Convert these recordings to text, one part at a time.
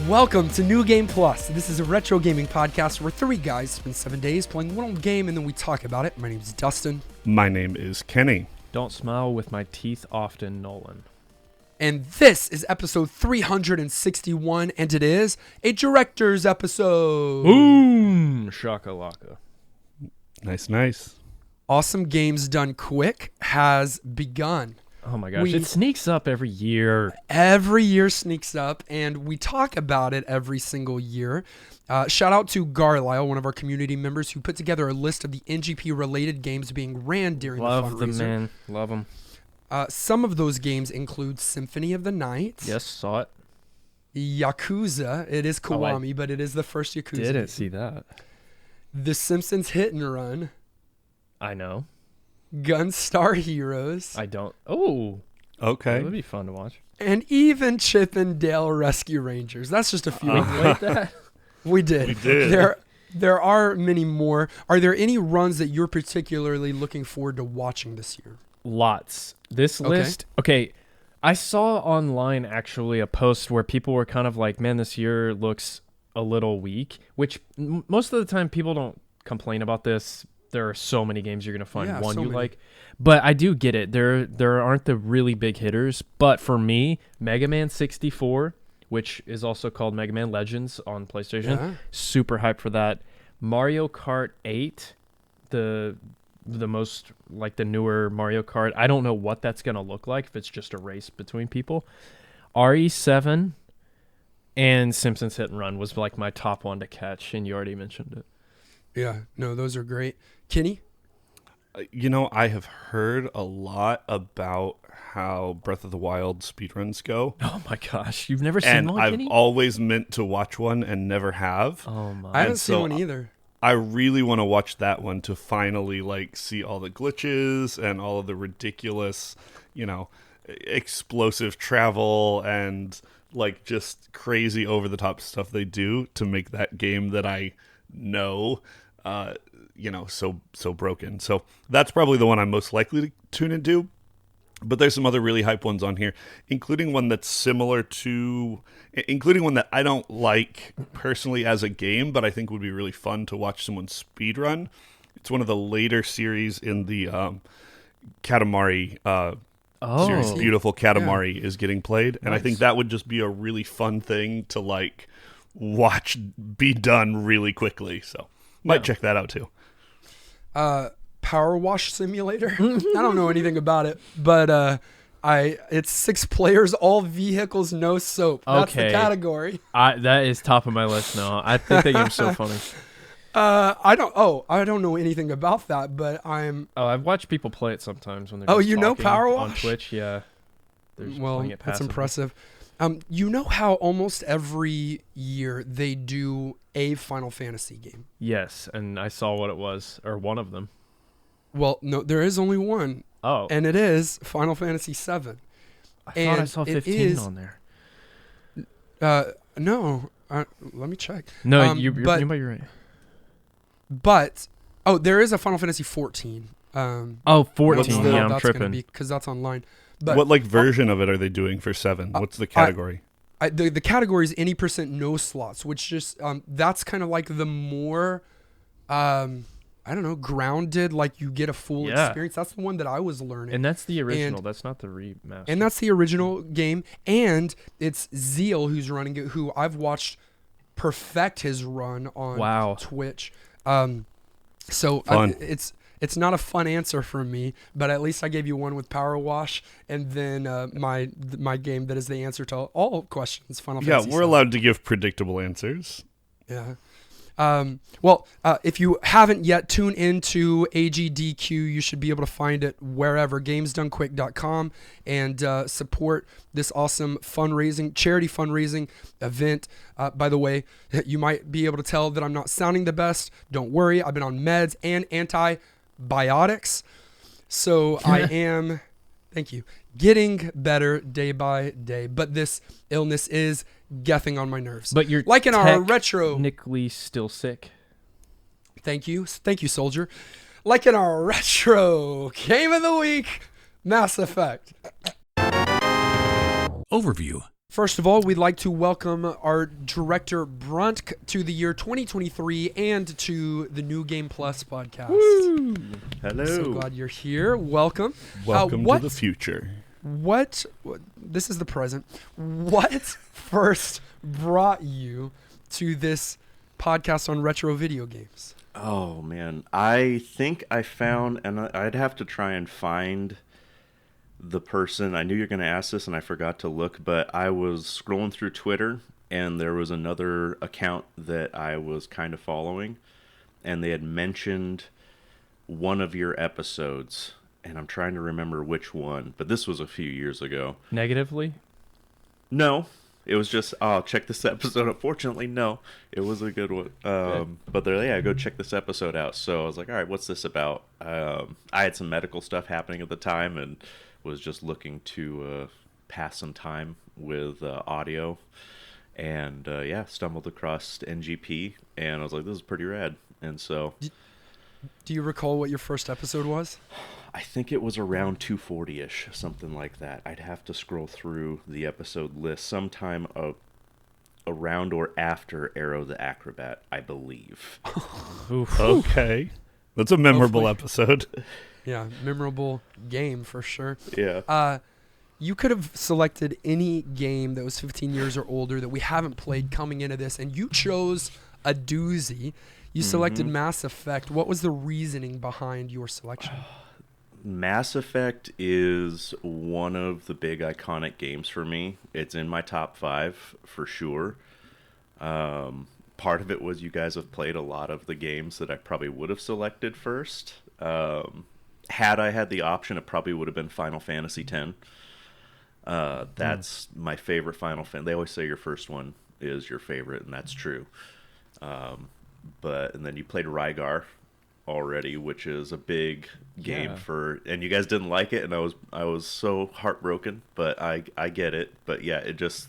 Welcome to New Game Plus. This is a retro gaming podcast where three guys spend 7 days playing one old game and then we talk about it. My name is Dustin. My name is Kenny. Don't smile with my teeth often, Nolan. And this is episode 361, and it is a director's episode. Boom! Shakalaka. Nice. Awesome Games Done Quick has begun. Oh my gosh, it sneaks up every year. Every year sneaks up, and we talk about it every single year. Shout out to Garlisle, one of our community members, who put together a list of the NGP-related games being ran during the fundraiser. Love them, man. Love them. Some of those games include Symphony of the Night. Yes, saw it. Yakuza. It is Kiwami, but it is the first Yakuza. Didn't see that. The Simpsons Hit and Run. I know. Gunstar Heroes. I don't. Oh. Okay. That would be fun to watch. And even Chip and Dale Rescue Rangers. That's just a few. We played that? We did. We did. There are many more. Are there any runs that you're particularly looking forward to watching this year? Lots. This list. Okay. I saw online actually a post where people were kind of like, man, this year looks a little weak, which most of the time people don't complain about this. There are so many games you're going to find one you like. But I do get it. There aren't the really big hitters. But for me, Mega Man 64, which is also called Mega Man Legends on PlayStation, super hyped for that. Mario Kart 8, the most, like the newer Mario Kart. I don't know what that's going to look like if it's just a race between people. RE7 and Simpsons Hit and Run was like my top one to catch, and you already mentioned it. Yeah, no, those are great. Kenny? I have heard a lot about how Breath of the Wild speedruns go. Oh my gosh, you've never seen one, I've Kenny? always meant to watch one and never have. Oh my. I haven't seen one either. I really want to watch that one to finally see all the glitches and all of the ridiculous, explosive travel and just crazy over the top stuff they do to make that game that I know so broken. So that's probably the one I'm most likely to tune into. But there's some other really hype ones on here, including one that I don't like personally as a game, but I think would be really fun to watch someone speedrun. It's one of the later series in the Katamari series. Beautiful Katamari is getting played, and I think that would just be a really fun thing to watch be done really quickly. So might check that out too. Power Wash Simulator. I don't know anything about it, but it's 6 players, all vehicles, no soap. That's the category. That is top of my list now. I think that game's so funny. I don't know anything about that, but I've watched people play it sometimes when they're just Power on Wash? Twitch. Yeah. That's impressive. You know how almost every year they do a Final Fantasy game? Yes, and I saw what it was, or one of them. Well, no, there is only one. Oh. And it is Final Fantasy VII. I thought I saw 15 on there. No. Let me check. No, you're right. But, there is a Final Fantasy 14. 14. I'm tripping. Because that's online. But what version of it are they doing for 7? What's the category? The category is any % no slots, which just that's kind of the more grounded, you get a full experience. That's the one that I was learning. And that's the original. That's not the remaster. And that's the original game. And it's Zeal who's running it, who I've watched perfect his run on Twitch. So it's not a fun answer from me, but at least I gave you one with Power Wash, and then my game that is the answer to all questions. Final Fantasy. Yeah, we're allowed to give predictable answers. Yeah. If you haven't yet tuned into AGDQ, you should be able to find it wherever, gamesdonequick.com, and support this awesome charity fundraising event. By the way, you might be able to tell that I'm not sounding the best. Don't worry, I've been on meds and antibiotics, so I am, thank you, getting better day by day. But this illness is getting on my nerves. But you're in our retro, technically still sick. Thank you, soldier. Like in our retro game of the week, Mass Effect. Overview. First of all, we'd like to welcome our director Brunt to the year 2023 and to the New Game Plus podcast. Woo! Hello. So glad you're here. Welcome. Welcome to the future. What? This is the present. What first brought you to this podcast on retro video games? Oh, man. I think I found, and I'd have to try and find the person. I knew you were going to ask this, and I forgot to look, but I was scrolling through Twitter, and there was another account that I was kind of following, and they had mentioned one of your episodes, and I'm trying to remember which one, but this was a few years ago. Negatively? No. It was just, oh, check this episode. Unfortunately, no. It was a good one. But they're like, yeah, go check this episode out. So I was like, all right, what's this about? I had some medical stuff happening at the time and was just looking to pass some time with audio. And, yeah, stumbled across NGP. And I was like, this is pretty rad. And so... Do you recall what your first episode was? I think it was around 240-ish, something like that. I'd have to scroll through the episode list sometime around or after Arrow the Acrobat, I believe. Oof. Okay. That's a memorable episode. Yeah, memorable game for sure. Yeah. You could have selected any game that was 15 years or older that we haven't played coming into this, and you chose a doozy. You selected Mass Effect. What was the reasoning behind your selection? Mass Effect is one of the big iconic games for me. It's in my top 5 for sure. Part of it was you guys have played a lot of the games that I probably would have selected first. Had I had the option, it probably would have been Final Fantasy X. That's my favorite Final Fantasy. They always say your first one is your favorite, and that's true. And then you played Rygar already, which is a big game and you guys didn't like it, and I was so heartbroken, but I get it. But yeah, it just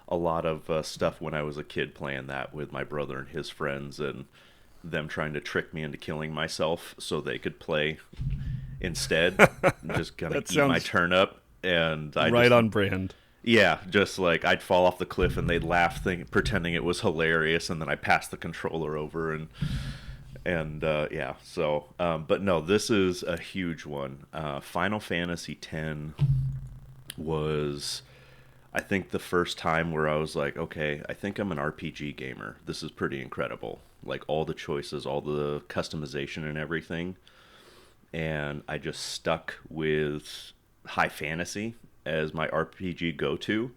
a lot of stuff when I was a kid playing that with my brother and his friends, and them trying to trick me into killing myself so they could play instead. Just gonna eat my turnip, and I on brand. Yeah, just like I'd fall off the cliff and they'd laugh, pretending it was hilarious, and then I passed the controller over and yeah. So, but no, this is a huge one. Final Fantasy X was, I think, the first time where I was like, okay, I think I'm an RPG gamer. This is pretty incredible. Like all the choices, all the customization and everything. And I just stuck with high fantasy as my RPG go-to.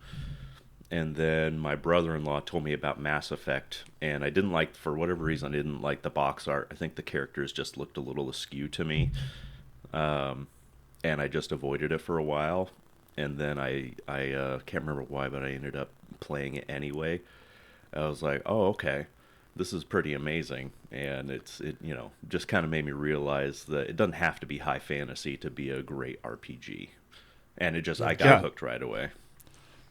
And then my brother-in-law told me about Mass Effect, and I didn't like, for whatever reason, I didn't like the box art. I think the characters just looked a little askew to me. And I just avoided it for a while. And then I can't remember why, but I ended up playing it anyway. I was like, oh, okay, this is pretty amazing. And it just kind of made me realize that it doesn't have to be high fantasy to be a great RPG. And I got hooked right away.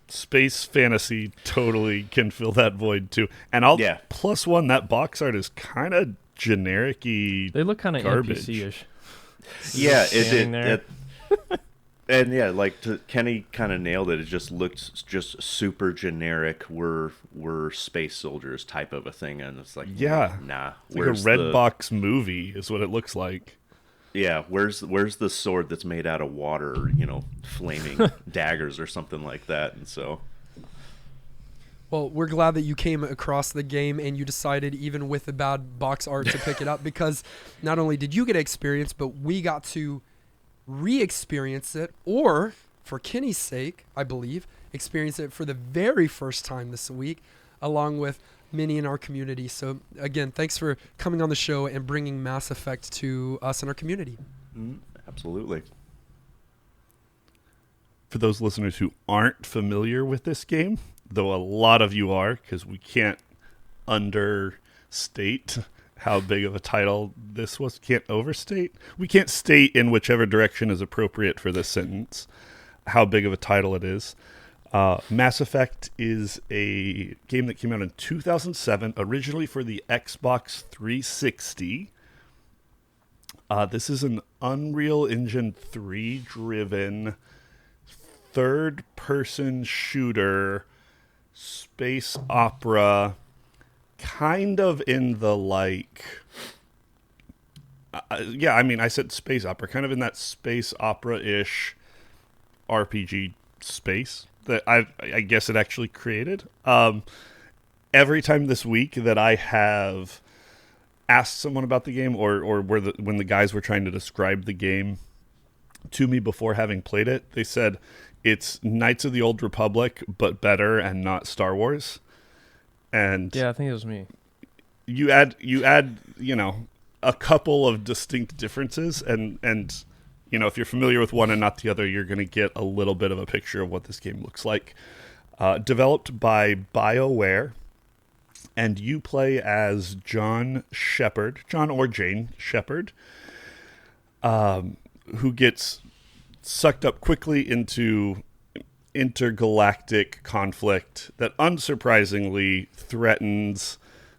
Space fantasy totally can fill that void too. And plus one, that box art is kind of generic-y. They look kind of NPC-ish. Yeah, it and yeah, like Kenny kind of nailed it. It just looked just super generic. We're space soldiers type of a thing, and it's like, nah. It's like a red box movie is what it looks like. Yeah, where's the sword that's made out of water, flaming daggers or something like that? And so, well, we're glad that you came across the game and you decided, even with the bad box art, to pick it up, because not only did you get experience, but we got to re-experience it, or for Kenny's sake, I believe, experience it for the very first time this week, along with many in our community. So again, thanks for coming on the show and bringing Mass Effect to us in our community. Absolutely. For those listeners who aren't familiar with this game, though a lot of you are, because we can't understate how big of a title this was. Can't overstate. We can't state in whichever direction is appropriate for this sentence how big of a title it is. Mass Effect is a game that came out in 2007, originally for the Xbox 360. This is an Unreal Engine 3 driven third-person shooter, space opera, kind of in the like... yeah, I mean, I said space opera, kind of in that space opera-ish RPG space that I guess it actually created. Every time this week that I have asked someone about the game, or when the guys were trying to describe the game to me before having played it, they said it's Knights of the Old Republic, but better and not Star Wars. And yeah, I think it was me. You add, a couple of distinct differences, and if you're familiar with one and not the other, you're going to get a little bit of a picture of what this game looks like. Developed by BioWare, and you play as John or Jane Shepard, who gets sucked up quickly into intergalactic conflict that unsurprisingly threatens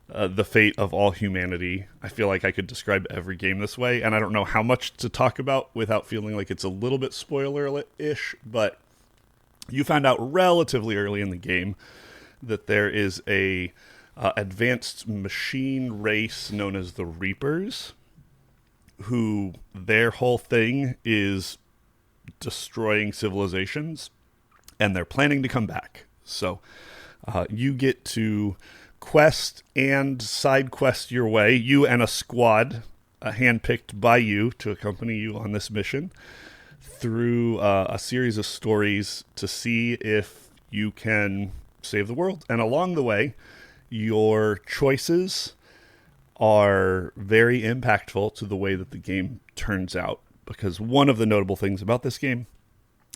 the fate of all humanity. I feel like I could describe every game this way, and I don't know how much to talk about without feeling like it's a little bit spoiler-ish, but you found out relatively early in the game that there is a advanced machine race known as the Reapers, who their whole thing is destroying civilizations, and they're planning to come back. So you get to quest and side quest your way, you and a squad handpicked by you to accompany you on this mission through a series of stories to see if you can save the world. And along the way, your choices are very impactful to the way that the game turns out, because one of the notable things about this game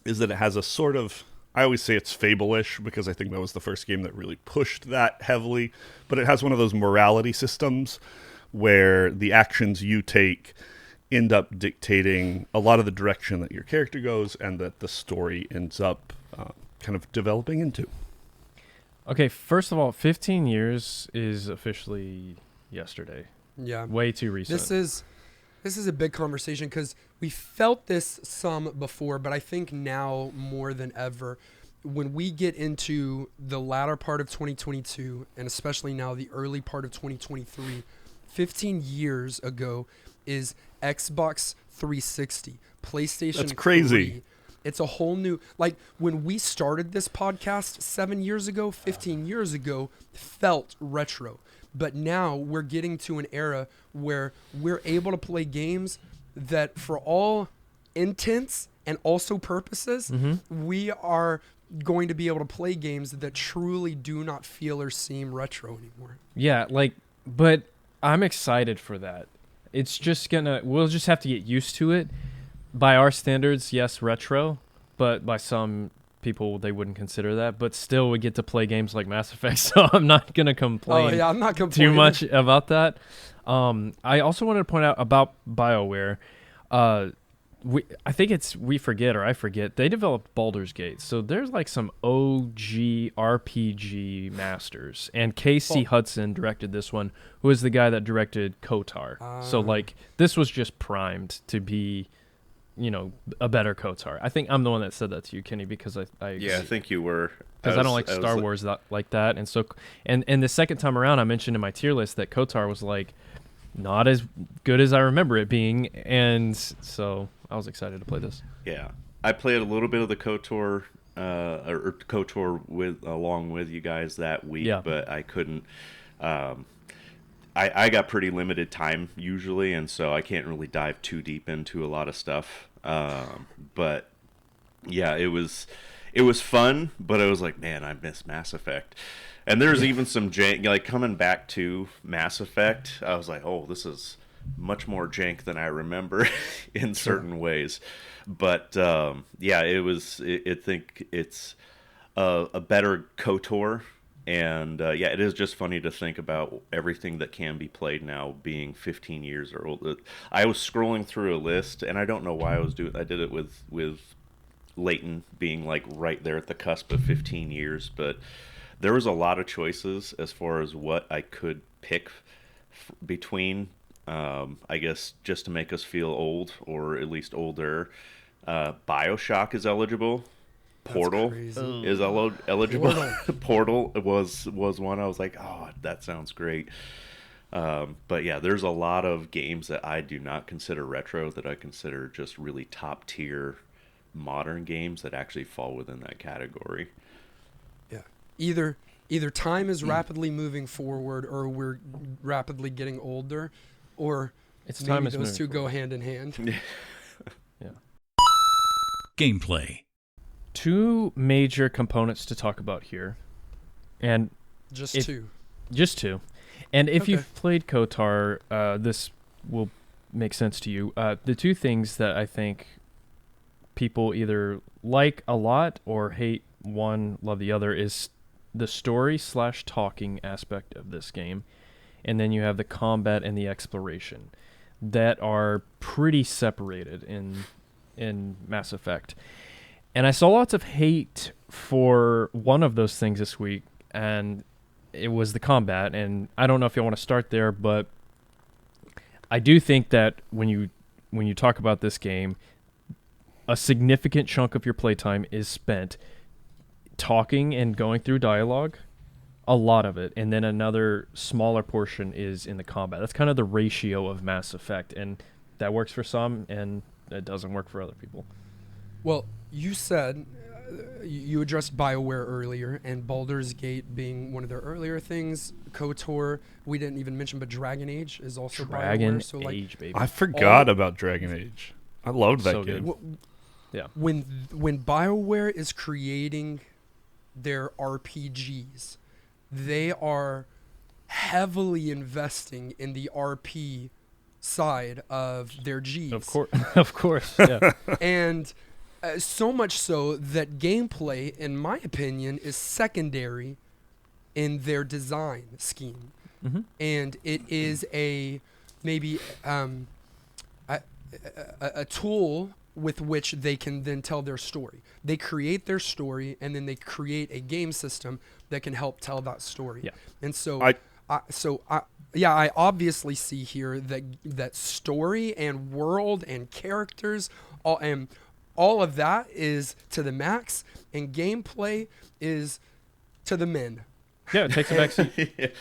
is that it has a sort of, I always say it's Fable-ish because I think that was the first game that really pushed that heavily, but it has one of those morality systems where the actions you take end up dictating a lot of the direction that your character goes and that the story ends up kind of developing into. Okay, first of all, 15 years is officially yesterday. Yeah. Way too recent. This is a big conversation because we felt this some before, but I think now more than ever, when we get into the latter part of 2022, and especially now the early part of 2023, 15 years ago is Xbox 360, PlayStation That's crazy. 3. It's a whole new, like when we started this podcast 7 years ago, 15 years ago, felt retro. But now we're getting to an era where we're able to play games that for all intents and also purposes, we are going to be able to play games that truly do not feel or seem retro anymore. Yeah, but I'm excited for that. It's just we'll just have to get used to it. By our standards, yes, retro, but by some people they wouldn't consider that, but still we get to play games like Mass Effect, so I'm not going to complain I'm not complaining too much about that. I also wanted to point out about BioWare. I forget, they developed Baldur's Gate, so there's like some OG RPG masters, and Casey Hudson directed this one, who is the guy that directed KOTOR. So like this was just primed to be a better KOTOR. I think I'm the one that said that to you, Kenny, because I think you were, because I don't like Star Wars like that, and so and the second time around I mentioned in my tier list that KOTOR was like not as good as I remember it being, and so I was excited to play this. Yeah, I played a little bit of the KOTOR or KOTOR along with you guys that week, but I couldn't. I got pretty limited time usually, and so I can't really dive too deep into a lot of stuff. But yeah, it was fun, but I was like, man, I miss Mass Effect. And there's even some jank, like coming back to Mass Effect, I was like, oh, this is much more jank than I remember in certain ways. But yeah, I think it's a better KOTOR. And yeah, it is just funny to think about everything that can be played now being 15 years old. I was scrolling through a list, and I don't know why I did it with Leighton being like right there at the cusp of 15 years, but there was a lot of choices as far as what I could pick between. I guess just to make us feel old, or at least older. BioShock is eligible. Portal crazy. is eligible. Portal. Portal was one. I was like, oh, that sounds great. But yeah, there's a lot of games that I do not consider retro that I consider just really top tier modern games that actually fall within that category. Yeah. Either time is rapidly moving forward, or we're rapidly getting older, or It's maybe time is those moving two go forward. hand in hand. Yeah. Gameplay. Two major components to talk about here, and Just If- two. just two. And if Okay. you've played KOTOR, this will make sense to you. The two things that I think people either like a lot or hate one, love the other, is the story / talking aspect of this game. And then you have the combat and the exploration that are pretty separated in Mass Effect. And I saw lots of hate for one of those things this week, and it was the combat. And I don't know if you want to start there, but I do think that when you talk about this game, a significant chunk of your playtime is spent talking and going through dialogue, a lot of it, and then another smaller portion is in the combat. That's kind of the ratio of Mass Effect, and that works for some, and it doesn't work for other people. Well, you said you addressed BioWare earlier, and Baldur's Gate being one of their earlier things. KOTOR, we didn't even mention, but Dragon Age is also Dragon BioWare. So like, Age, baby. I forgot about Dragon Age. I loved that So game. good. Yeah. when BioWare is creating their RPGs, they are heavily investing in the RP side of their Gs. Of course, of course. Yeah. And so much so that gameplay, in my opinion, is secondary in their design scheme. Mm-hmm. And it is maybe a tool with which they can then tell their story. They create their story, and then they create a game system that can help tell that story. Yeah. And so I I obviously see here that story and world and characters all of that is to the max, and gameplay is to the min. Yeah, it takes a back seat.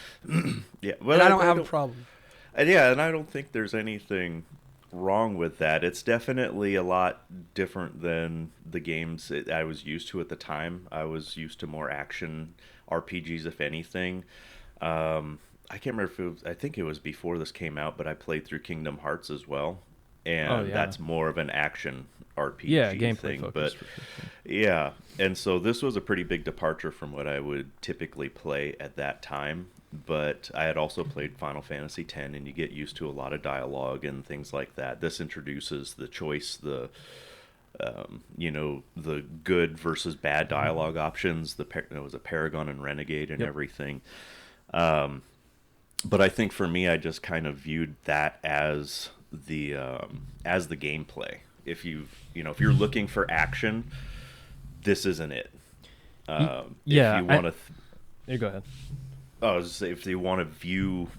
Yeah, well, And I don't have a problem. And yeah, and I don't think there's anything wrong with that. It's definitely a lot different than the games I was used to at the time. I was used to more action RPGs, if anything. I can't remember if it was, I think it was before this came out, but I played through Kingdom Hearts as well. And that's more of an action RPG gameplay thing. focused, But for sure. yeah, and so this was a pretty big departure from what I would typically play at that time. But I had also played Final Fantasy X, and you get used to a lot of dialogue and things like that. This introduces the choice, the good versus bad dialogue options. There was a Paragon and Renegade and everything. But I think for me, I just kind of viewed that as the gameplay. If if you're looking for action, this isn't it. If you want to. You go ahead. I was just saying, if you want to view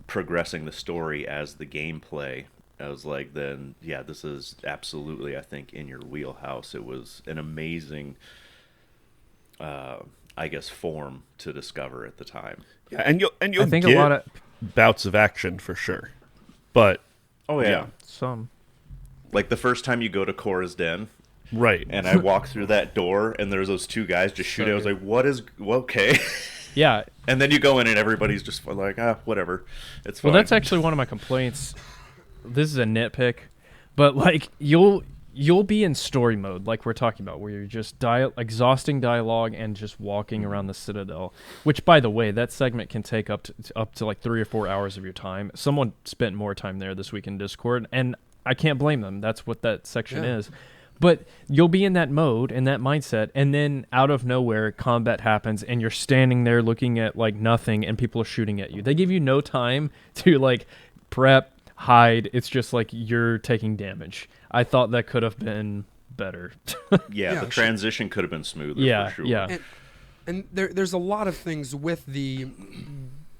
progressing the story as the gameplay, I was like, then yeah, this is absolutely, I think, in your wheelhouse. It was an amazing, form to discover at the time. Yeah, and you'll I think get a lot of bouts of action for sure, but Oh yeah. some. Like the first time you go to Cora's Den, right. and I walk through that door, and there's those two guys just shooting. I was like, okay. Yeah. And then you go in, and everybody's just like, whatever. It's fine. Well, that's actually one of my complaints. This is a nitpick, but like you'll be in story mode, like we're talking about, where you're just exhausting dialogue and just walking around the Citadel. Which, by the way, that segment can take up to like 3 or 4 hours of your time. Someone spent more time there this week in Discord, and I can't blame them. That's what that section is. But you'll be in that mode and that mindset, and then out of nowhere, combat happens, and you're standing there looking at like nothing, and people are shooting at you. They give you no time to like prep, hide. It's just like you're taking damage. I thought that could have been better. the transition could have been smoother. Yeah, for sure. yeah. And there's a lot of things with the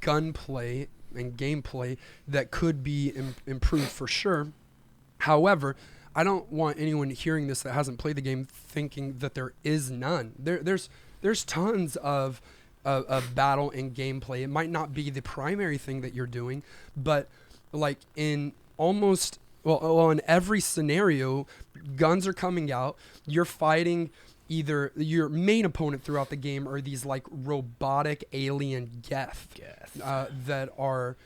gunplay and gameplay that could be improved for sure. However, I don't want anyone hearing this that hasn't played the game thinking that there is none. There's tons of battle and gameplay. It might not be the primary thing that you're doing, but like in almost in every scenario, guns are coming out. You're fighting either your main opponent throughout the game or these like robotic alien geth. That are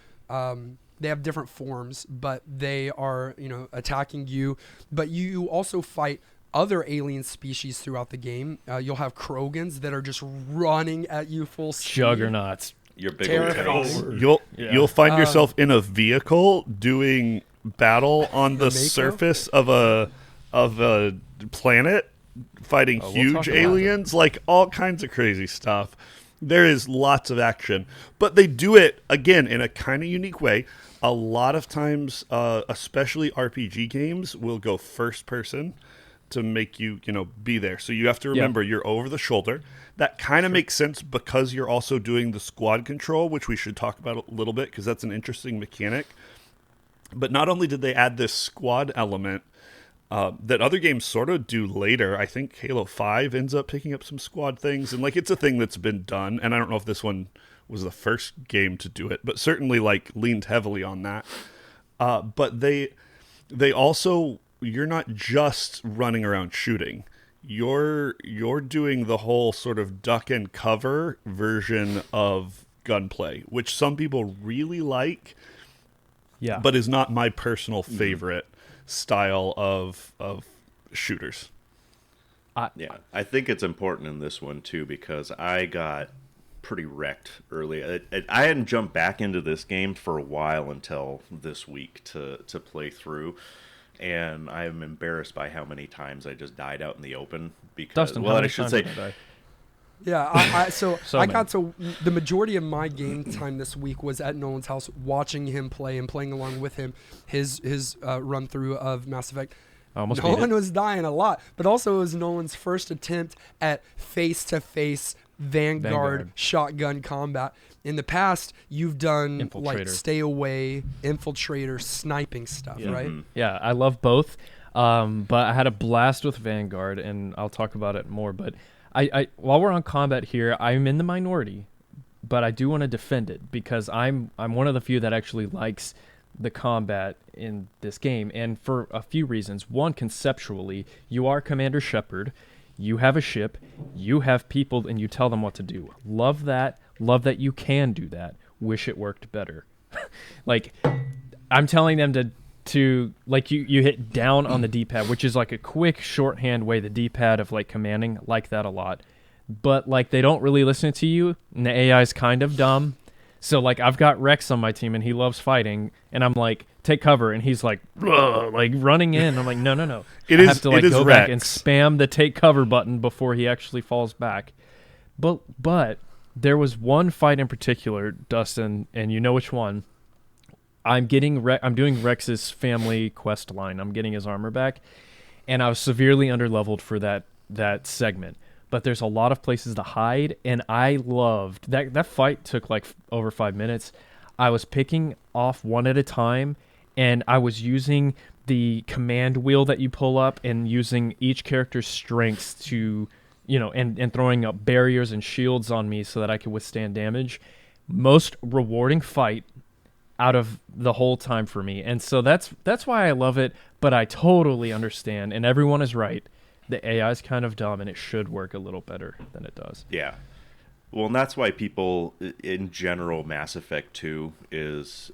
they have different forms, but they are attacking you. But you also fight other alien species throughout the game. You'll have Krogans that are just running at you full speed. Juggernauts. Your big old Terrifying. You'll find yourself in a vehicle doing battle on the surface of a planet, fighting huge aliens, like all kinds of crazy stuff. There is lots of action, but they do it again in a kind of unique way. A lot of times, especially RPG games, will go first person to make you be there. So you have to remember you're over the shoulder. That kind of makes sense because you're also doing the squad control, which we should talk about a little bit because that's an interesting mechanic. But not only did they add this squad element that other games sort of do later. I think Halo 5 ends up picking up some squad things, and like it's a thing that's been done, and I don't know if this one was the first game to do it, but certainly like leaned heavily on that. But they also, you're not just running around shooting. You're doing the whole sort of duck and cover version of gunplay, which some people really like, but is not my personal favorite style of shooters. I think it's important in this one too because I got pretty wrecked early. I hadn't jumped back into this game for a while until this week to play through, and I'm embarrassed by how many times I just died out in the open because Dustin, I should say. Yeah, I got to the majority of my game time this week was at Nolan's house, watching him play and playing along with him his run through of Mass Effect. Nolan was dying a lot, but also it was Nolan's first attempt at face-to-face Vanguard shotgun combat. In the past, you've done like stay away, infiltrator, sniping stuff, right? Mm-hmm. Yeah, I love both, but I had a blast with Vanguard, and I'll talk about it more, but I while we're on combat here, I'm in the minority, but I do want to defend it because I'm one of the few that actually likes the combat in this game, and for a few reasons. One, conceptually, you are Commander Shepard, you have a ship, you have people, and you tell them what to do. Love that you can do that. Wish it worked better. Like, I'm telling them to like you hit down on the D-pad, which is like a quick shorthand way, the D-pad of like commanding, like that a lot. But like they don't really listen to you, and the AI is kind of dumb. So like I've got Rex on my team and he loves fighting, and I'm like, take cover, and he's like running in. I'm like, no. I have to like go back and spam the take cover button before he actually falls back. But there was one fight in particular, Dustin, and you know which one. I'm doing Rex's family quest line. I'm getting his armor back, and I was severely underleveled for that segment. But there's a lot of places to hide, and I loved that fight. Took like over 5 minutes. I was picking off one at a time, and I was using the command wheel that you pull up and using each character's strengths to, and throwing up barriers and shields on me so that I could withstand damage. Most rewarding fight out of the whole time for me. And so that's why I love it, but I totally understand, and everyone is right. The AI is kind of dumb, and it should work a little better than it does. Yeah. Well, and that's why people, in general, Mass Effect 2 is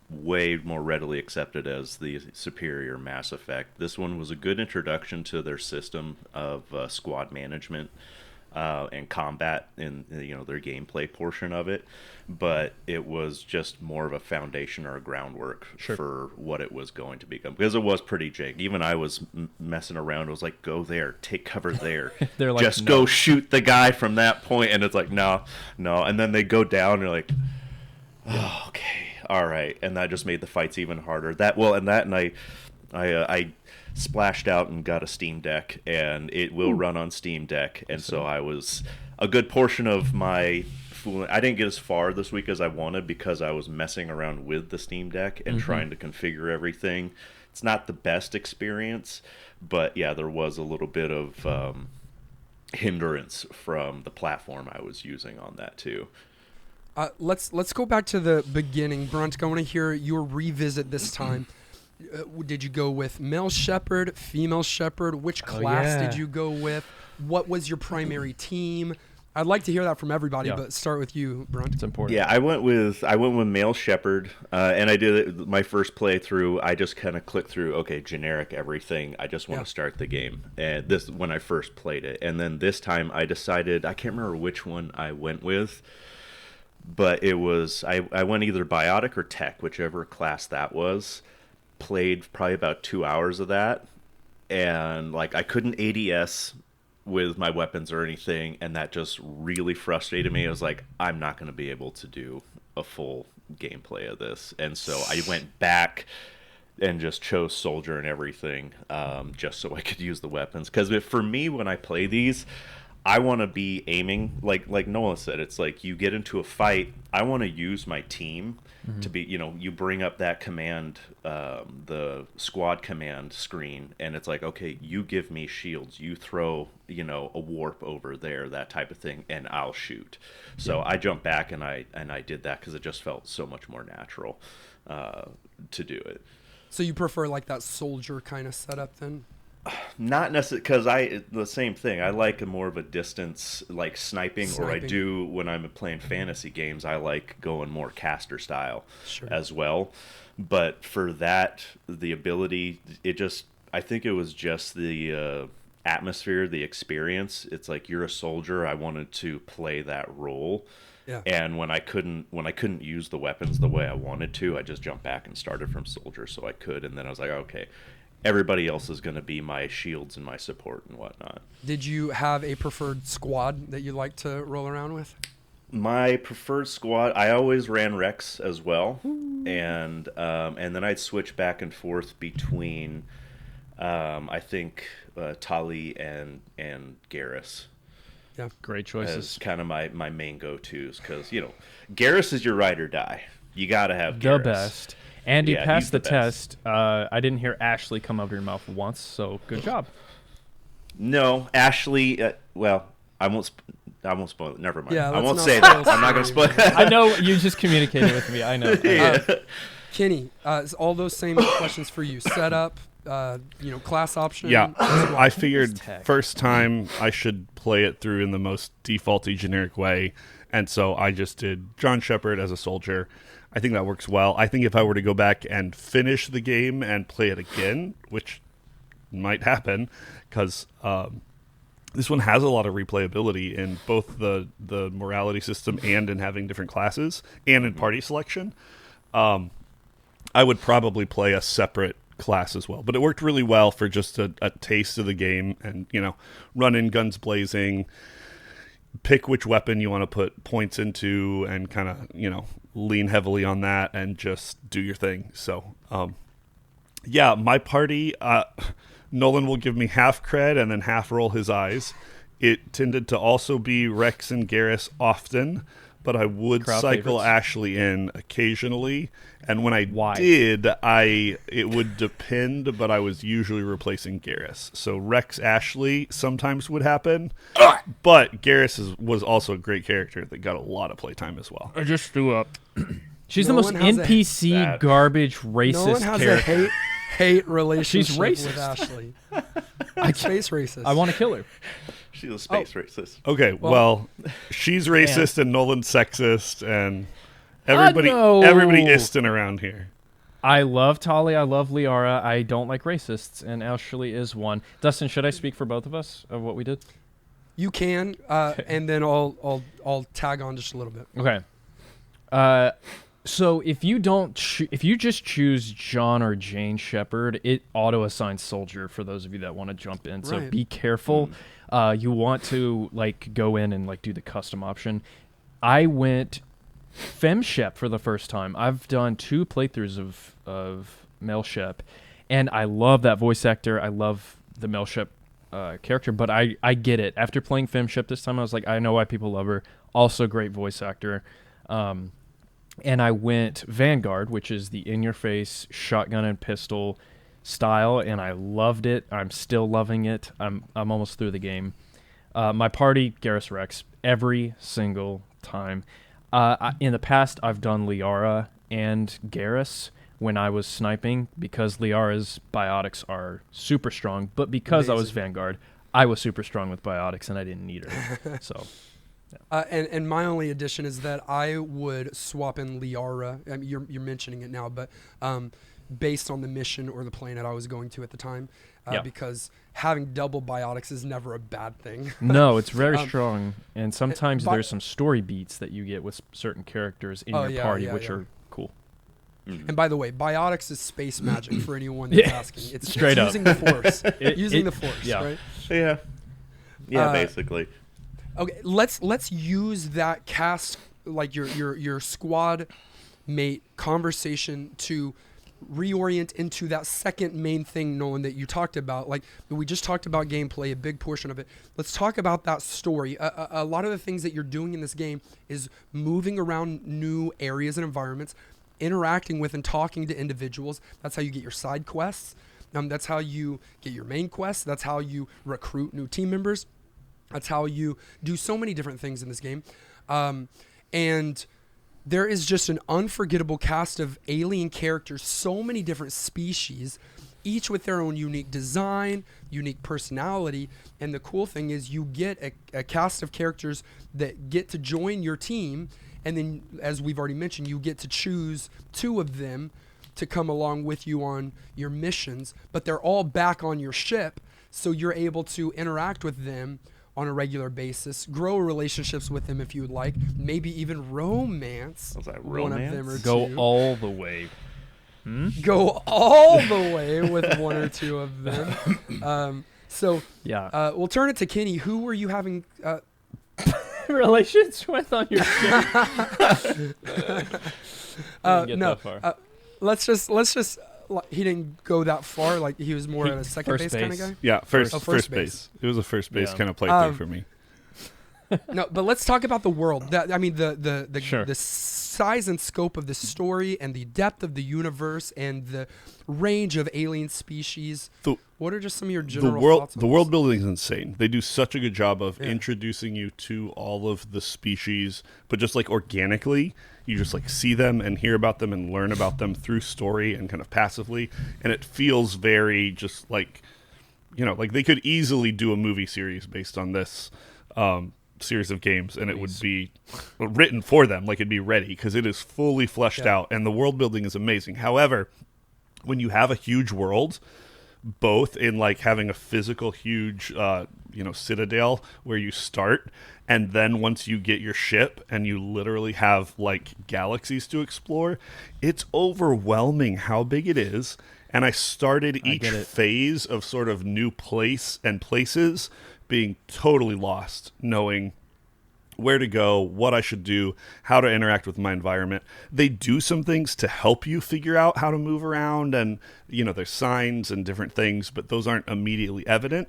way more readily accepted as the superior Mass Effect. This one was a good introduction to their system of squad management and combat in their gameplay portion of it, but it was just more of a foundation or a groundwork for what it was going to become, because it was pretty jank. Even I was messing around. I was like, go there, take cover there. They're like, just go shoot the guy from that point, and it's like, no, and then they go down, and you're like, oh, okay, all right, and that just made the fights even harder. I splashed out and got a Steam Deck, and it will run on Steam Deck, and so I was a good portion of my fooling. I didn't get as far this week as I wanted because I was messing around with the Steam Deck and trying to configure everything. it's not the best experience, but yeah, there was a little bit of hindrance from the platform I was using on that too. Let's go back to the beginning, Brunt. I want to hear your revisit this time. Did you go with male shepherd, female shepherd? Which class did you go with? What was your primary team? I'd like to hear that from everybody, but start with you, Brunt. It's important. Yeah, I went with male shepherd, and I did it my first playthrough. I just kind of clicked through, okay, generic everything. I just want to start the game, and this when I first played it, and then this time I decided I can't remember which one I went with, but it was I went either biotic or tech, whichever class that was. Played probably about 2 hours of that, and like I couldn't ADS with my weapons or anything, and that just really frustrated me. I was like, I'm not going to be able to do a full gameplay of this, and so I went back and just chose soldier and everything, just so I could use the weapons. Because for me, when I play these, I want to be aiming like Noah said. It's like you get into a fight, I want to use my team to be, you bring up that command, the squad command screen, and it's like, okay, you give me shields, you throw, a warp over there, that type of thing, and I'll shoot. So I jumped back and I did that because it just felt so much more natural to do it. So you prefer like that soldier kind of setup then? Not necessarily, because the same thing. I like more of a distance, like sniping, or I do when I'm playing fantasy games. I like going more caster style as well. But for that, the ability, I think it was just the atmosphere, the experience. It's like you're a soldier. I wanted to play that role. Yeah. And when I couldn't use the weapons the way I wanted to, I just jumped back and started from soldier so I could. And then I was like, okay, everybody else is going to be my shields and my support and whatnot. Did you have a preferred squad that you like to roll around with? My preferred squad, I always ran Rex as well. Ooh. And then I'd switch back and forth between, I think, Tali and Garrus. Yeah, great choices. As kind of my main go-tos, because, Garrus is your ride or die. You got to have Garrus. The best. And you passed the test. I didn't hear Ashley come out of your mouth once, so good job. No, Ashley. Well, I won't spoil it. Never mind. Yeah, I won't say that. I'm not going to spoil it. I know you just communicated with me. I know. Kenny, all those same questions for you. Setup, class option. Yeah, I figured first time I should play it through in the most defaulty generic way, and so I just did John Shepard as a soldier. I think that works well. I think if I were to go back and finish the game and play it again, which might happen, because this one has a lot of replayability in both the morality system and in having different classes and in party selection, I would probably play a separate class as well. But it worked really well for just a taste of the game and, run in guns blazing, pick which weapon you want to put points into and kind of, lean heavily on that and just do your thing. So, my party, Nolan will give me half cred and then half roll his eyes. It tended to also be Rex and Garrus often, but I would cycle Ashley in occasionally. And when I did, it would depend, but I was usually replacing Garrus. So Rex Ashley sometimes would happen, but Garrus was also a great character that got a lot of playtime as well. I just threw up. She's the most NPC garbage racist Nolan has character. A hate relationship She's racist. with Ashley. Space racist. I want to kill her. She's a space racist. Okay, well she's racist and Nolan's sexist and everybody istin' around here. I love Tali. I love Liara. I don't like racists, and Ashley is one. Dustin, should I speak for both of us of what we did? You can, and then I'll tag on just a little bit. Okay. So if you just choose John or Jane Shepard, it auto assigns soldier for those of you that want to jump in. So be careful. You want to go in and do the custom option. I went FemShep for the first time. I've done 2 playthroughs of Mel Shep, and I love that voice actor. I love the Mel Shep character, but I get it. After playing FemShep this time, I was like, I know why people love her. Also great voice actor. And I went Vanguard, which is the in-your-face shotgun and pistol style, and I loved it. I'm still loving it. I'm almost through the game. My party, Garrus Rex, every single time. In the past, I've done Liara and Garrus when I was sniping because Liara's biotics are super strong, but because I was Vanguard, I was super strong with biotics and I didn't need her. So, yeah. And my only addition is that I would swap in Liara. I mean, you're mentioning it now, but based on the mission or the planet I was going to at the time, because having double biotics is never a bad thing. No, it's very strong, and sometimes there's some story beats that you get with certain characters in your party, which are cool. And by the way, biotics is space magic for anyone that's asking. It's straight up using the force. Using the force, right? Yeah, basically. Okay, let's use that cast, like your squad mate conversation to reorient into that second main thing, Nolan, that you talked about. Like, we just talked about gameplay, a big portion of it. Let's talk about that story. A lot of the things that you're doing in this game is moving around new areas and environments, interacting with and talking to individuals. That's how you get your side quests. That's how you get your main quests. That's how you recruit new team members. That's how you do so many different things in this game. And there is just an unforgettable cast of alien characters, so many different species, each with their own unique design, unique personality. And the cool thing is you get a cast of characters that get to join your team. And then, as we've already mentioned, you get to choose 2 of them to come along with you on your missions. But they're all back on your ship, so you're able to interact with them on a regular basis, grow relationships with them if you would like, maybe even romance one of them or Go 2. all the way. Go all the way with 1 or 2 of them. We'll turn it to Kenny. Who were you having relations with on your ship? No. Let's just. He didn't go that far. Like, he was more of a second base kind of guy. Yeah, first base. It was a first base kind of playthrough for me. No, but let's talk about the world. The size and scope of the story and the depth of the universe and the range of alien species. What are just some of your general thoughts on the world building is insane. They do such a good job of introducing you to all of the species, but just like organically, you just like see them and hear about them and learn about them through story and kind of passively. And it feels very just like, like they could easily do a movie series based on this series of games, and it would be written for them. Like, it'd be ready because it is fully fleshed out and the world building is amazing. However, when you have a huge world, both in like having a physical huge citadel where you start, and then once you get your ship and you literally have like galaxies to explore, it's overwhelming how big it is. And I started each phase of sort of new place and places being totally lost, knowing where to go, what I should do, how to interact with my environment. They do some things to help you figure out how to move around, and there's signs and different things, but those aren't immediately evident.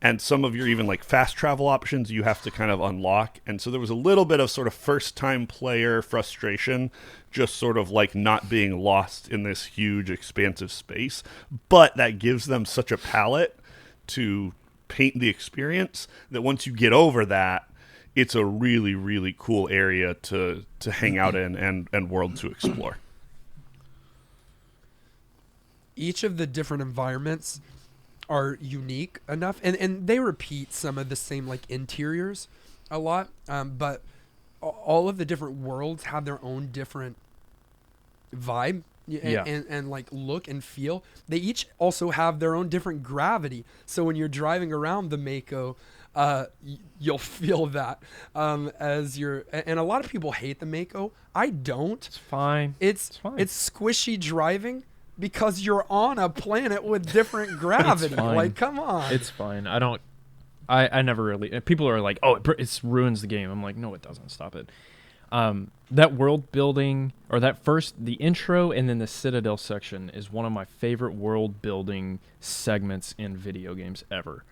And some of your even like fast travel options you have to kind of unlock. And so there was a little bit of sort of first time player frustration, just sort of like not being lost in this huge expansive space. But that gives them such a palette to paint the experience that once you get over that, it's a really, really cool area to hang out in and world to explore. Each of the different environments are unique enough, and they repeat some of the same like interiors a lot, but all of the different worlds have their own different vibe and like look and feel. They each also have their own different gravity, so when you're driving around the Mako, you'll feel that as you're, and a lot of people hate the Mako. I don't. It's fine. It's squishy driving because you're on a planet with different gravity. Like, come on. It's fine. I never really, people are like, oh, it ruins the game. I'm like, no, it doesn't. Stop it. That world building, or the intro and then the Citadel section is one of my favorite world building segments in video games ever.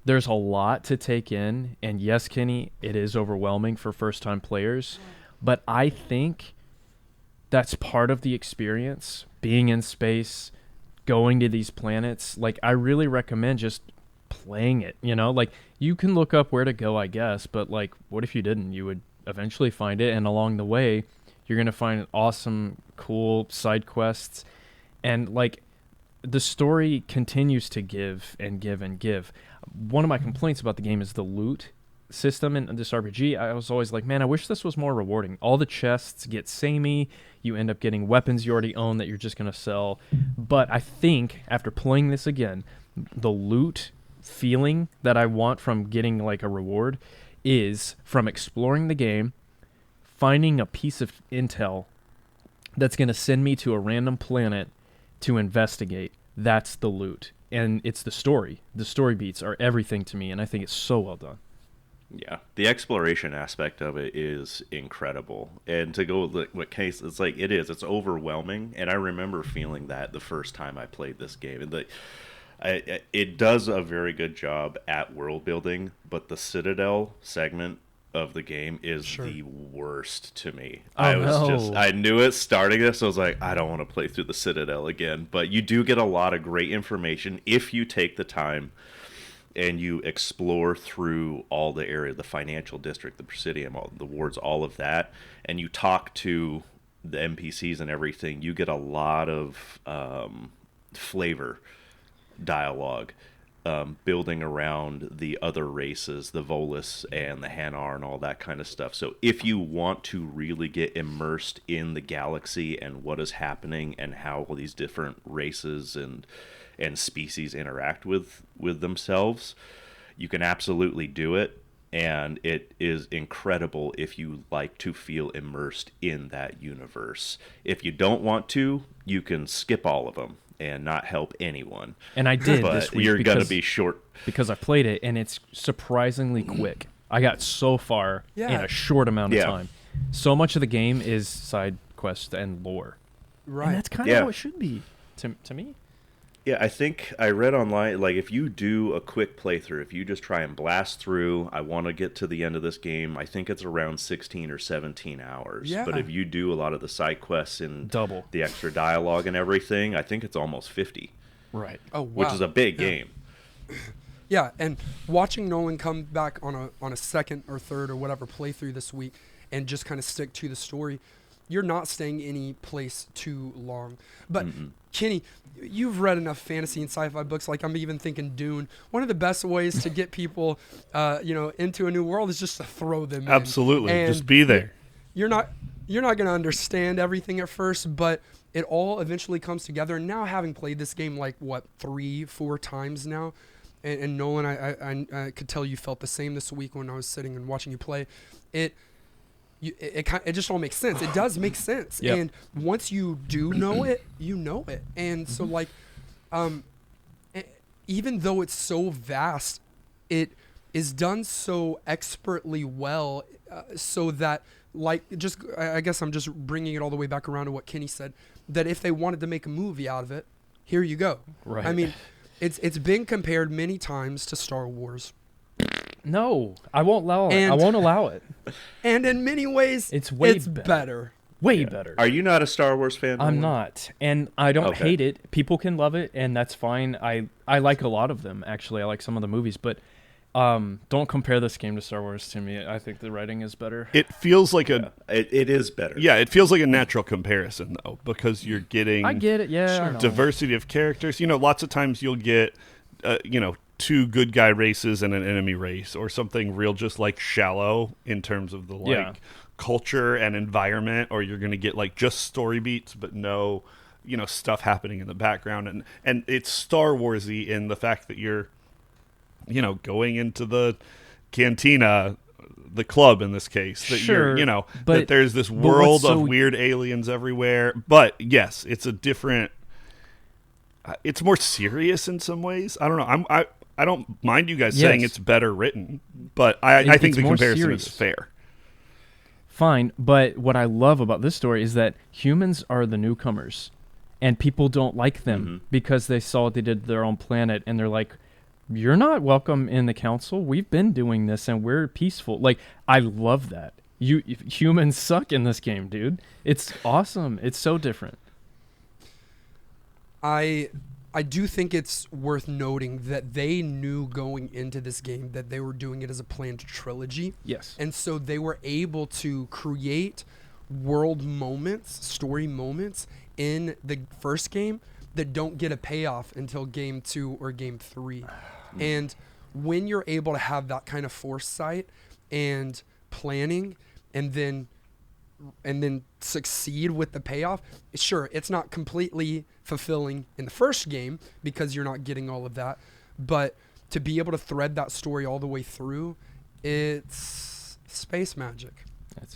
There's a lot to take in, and yes, Kenny, it is overwhelming for first-time players, but I think that's part of the experience, being in space, going to these planets. Like, I really recommend just playing it, you know? Like, you can look up where to go, I guess, but, like, what if you didn't? You would eventually find it, and along the way, you're going to find awesome, cool side quests. And, like, the story continues to give and give and give. One of my complaints about the game is the loot system in this RPG. I was always like, man, I wish this was more rewarding. All the chests get samey. You end up getting weapons you already own that you're just going to sell. But I think after playing this again, the loot feeling that I want from getting like a reward is from exploring the game, finding a piece of intel that's going to send me to a random planet to investigate. That's the loot. And it's the story. The story beats are everything to me, and I think it's so well done. Yeah, the exploration aspect of it is incredible. And to go with what Case, it's like it's overwhelming. And I remember feeling that the first time I played this game. And it does a very good job at world building, but the Citadel segment of the game is the worst to me. I knew it starting this. I was like, I don't want to play through the Citadel again. But you do get a lot of great information if you take the time and you explore through all the area, the financial district, the Presidium, all the wards, all of that, and you talk to the NPCs and everything. You get a lot of flavor dialogue. Building around the other races, the Volus and the Hanar and all that kind of stuff. So if you want to really get immersed in the galaxy and what is happening and how all these different races and species interact with themselves, you can absolutely do it. And it is incredible if you like to feel immersed in that universe. If you don't want to, you can skip all of them and not help anyone. And I did but this week. You're going to be short. Because I played it, and it's surprisingly quick. I got so far in a short amount of time. So much of the game is side quest and lore. Right. And that's kind of how it should be, to me. Yeah, I think I read online, like, if you do a quick playthrough, if you just try and blast through, I want to get to the end of this game, I think it's around 16 or 17 hours. Yeah. But if you do a lot of the side quests and double the extra dialogue and everything, I think it's almost 50. Right. Oh, wow. Which is a big game. Yeah, and watching Nolan come back on a second or third or whatever playthrough this week and just kind of stick to the story, you're not staying any place too long. But Kenny, you've read enough fantasy and sci-fi books. Like, I'm even thinking Dune. One of the best ways to get people, into a new world is just to throw them in. Absolutely, And just be there. You're not going to understand everything at first, but it all eventually comes together. And now, having played this game like 3-4 times now, and Nolan, I could tell you felt the same this week when I was sitting and watching you play. It just all makes sense. It does make sense. Yep. And once you do know it, you know it. And so, like, even though it's so vast, it is done so expertly well, so that, like, I guess I'm just bringing it all the way back around to what Kenny said, that if they wanted to make a movie out of it, here you go. Right. I mean, it's been compared many times to Star Wars. No, I won't allow it. I won't allow it. And in many ways, it's better. Way better. Are you not a Star Wars fan? I'm not. And I don't hate it. People can love it, and that's fine. I like a lot of them, actually. I like some of the movies, but don't compare this game to Star Wars to me. I think the writing is better. It feels like it is better. Yeah, it feels like a natural comparison, though, because you're getting... I get it, yeah. Sure. Diversity of characters. Lots of times you'll get, two good guy races and an enemy race, or something real just like shallow in terms of the culture and environment, or you're going to get like just story beats but no stuff happening in the background, and it's Star Warsy in the fact that you're going into the cantina, the club in this case, that sure, that there's this world of weird aliens everywhere. But yes, it's a different it's more serious in some ways. I don't know. I don't mind you guys saying it's better written, but I think the comparison is fair. Fine, but what I love about this story is that humans are the newcomers, and people don't like them because they saw what they did to their own planet, and they're like, you're not welcome in the council. We've been doing this, and we're peaceful. Like, I love that. Humans suck in this game, dude. It's awesome. It's so different. I I do think it's worth noting that they knew going into this game that they were doing it as a planned trilogy. Yes. And so they were able to create world moments, story moments in the first game that don't get a payoff until game 2 or game 3. And when you're able to have that kind of foresight and planning and then succeed with the payoff, sure, it's not completely fulfilling in the first game because you're not getting all of that, but to be able to thread that story all the way through, it's space magic.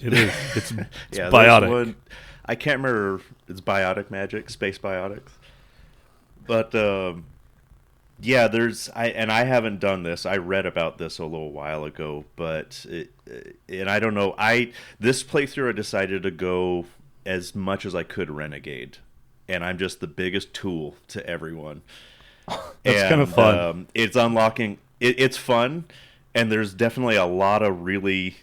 It is. It's Yeah, biotic. one, I can't remember. It's biotic magic, space biotics. But yeah, I haven't done this. I read about this a little while ago, but and I don't know. This playthrough I decided to go as much as I could renegade, and I'm just the biggest tool to everyone. That's kind of fun. It's unlocking. It's fun, and there's definitely a lot of really,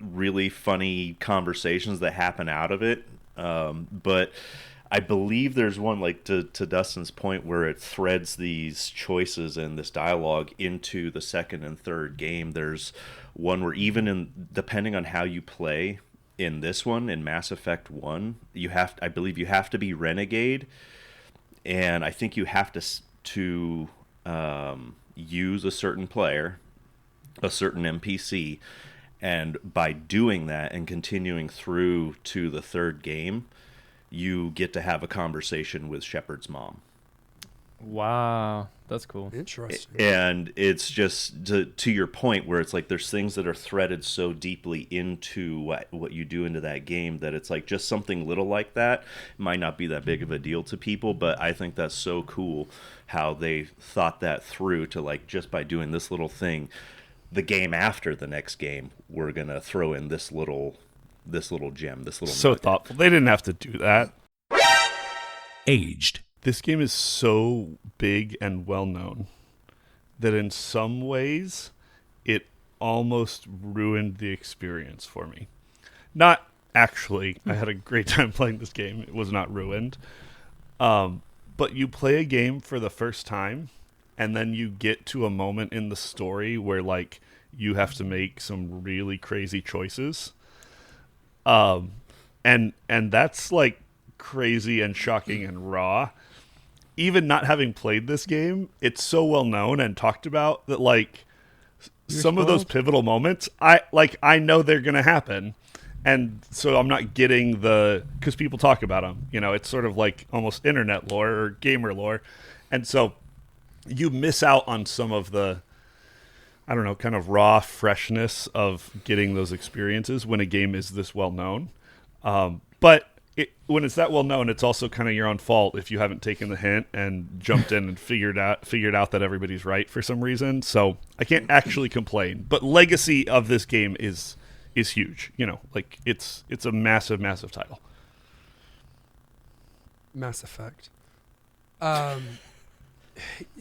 really funny conversations that happen out of it. But I believe there's one, like, to Dustin's point, where it threads these choices and this dialogue into the second and third game. There's one where depending on how you play in this one, in Mass Effect 1, I believe you have to be Renegade, and I think you have to use a certain player, a certain NPC, and by doing that and continuing through to the third game, you get to have a conversation with Shepard's mom. Wow, that's cool. Interesting. And it's just to your point where it's like there's things that are threaded so deeply into what you do into that game that it's like just something little like that might not be that big of a deal to people, but I think that's so cool how they thought that through to, like, just by doing this little thing, the game after the next game, we're going to throw in this little gem, this little So nugget. thoughtful. They didn't have to do that. Aged. This game is so big and well known that in some ways it almost ruined the experience for me. Not actually. I had a great time playing this game. It was not ruined. But you play a game for the first time, and then you get to a moment in the story where, like, you have to make some really crazy choices. And that's, like, crazy and shocking and raw. Even not having played this game, it's so well known and talked about that, like, some of those pivotal moments, I know they're going to happen. And so I'm not getting because people talk about them, it's sort of like almost internet lore or gamer lore. And so you miss out on some of the, I don't know, kind of raw freshness of getting those experiences when a game is this well known. But when it's that well known, it's also kind of your own fault if you haven't taken the hint and jumped in and figured out that everybody's right for some reason. So I can't actually complain. But legacy of this game is huge. Like it's a massive, massive title. Mass Effect.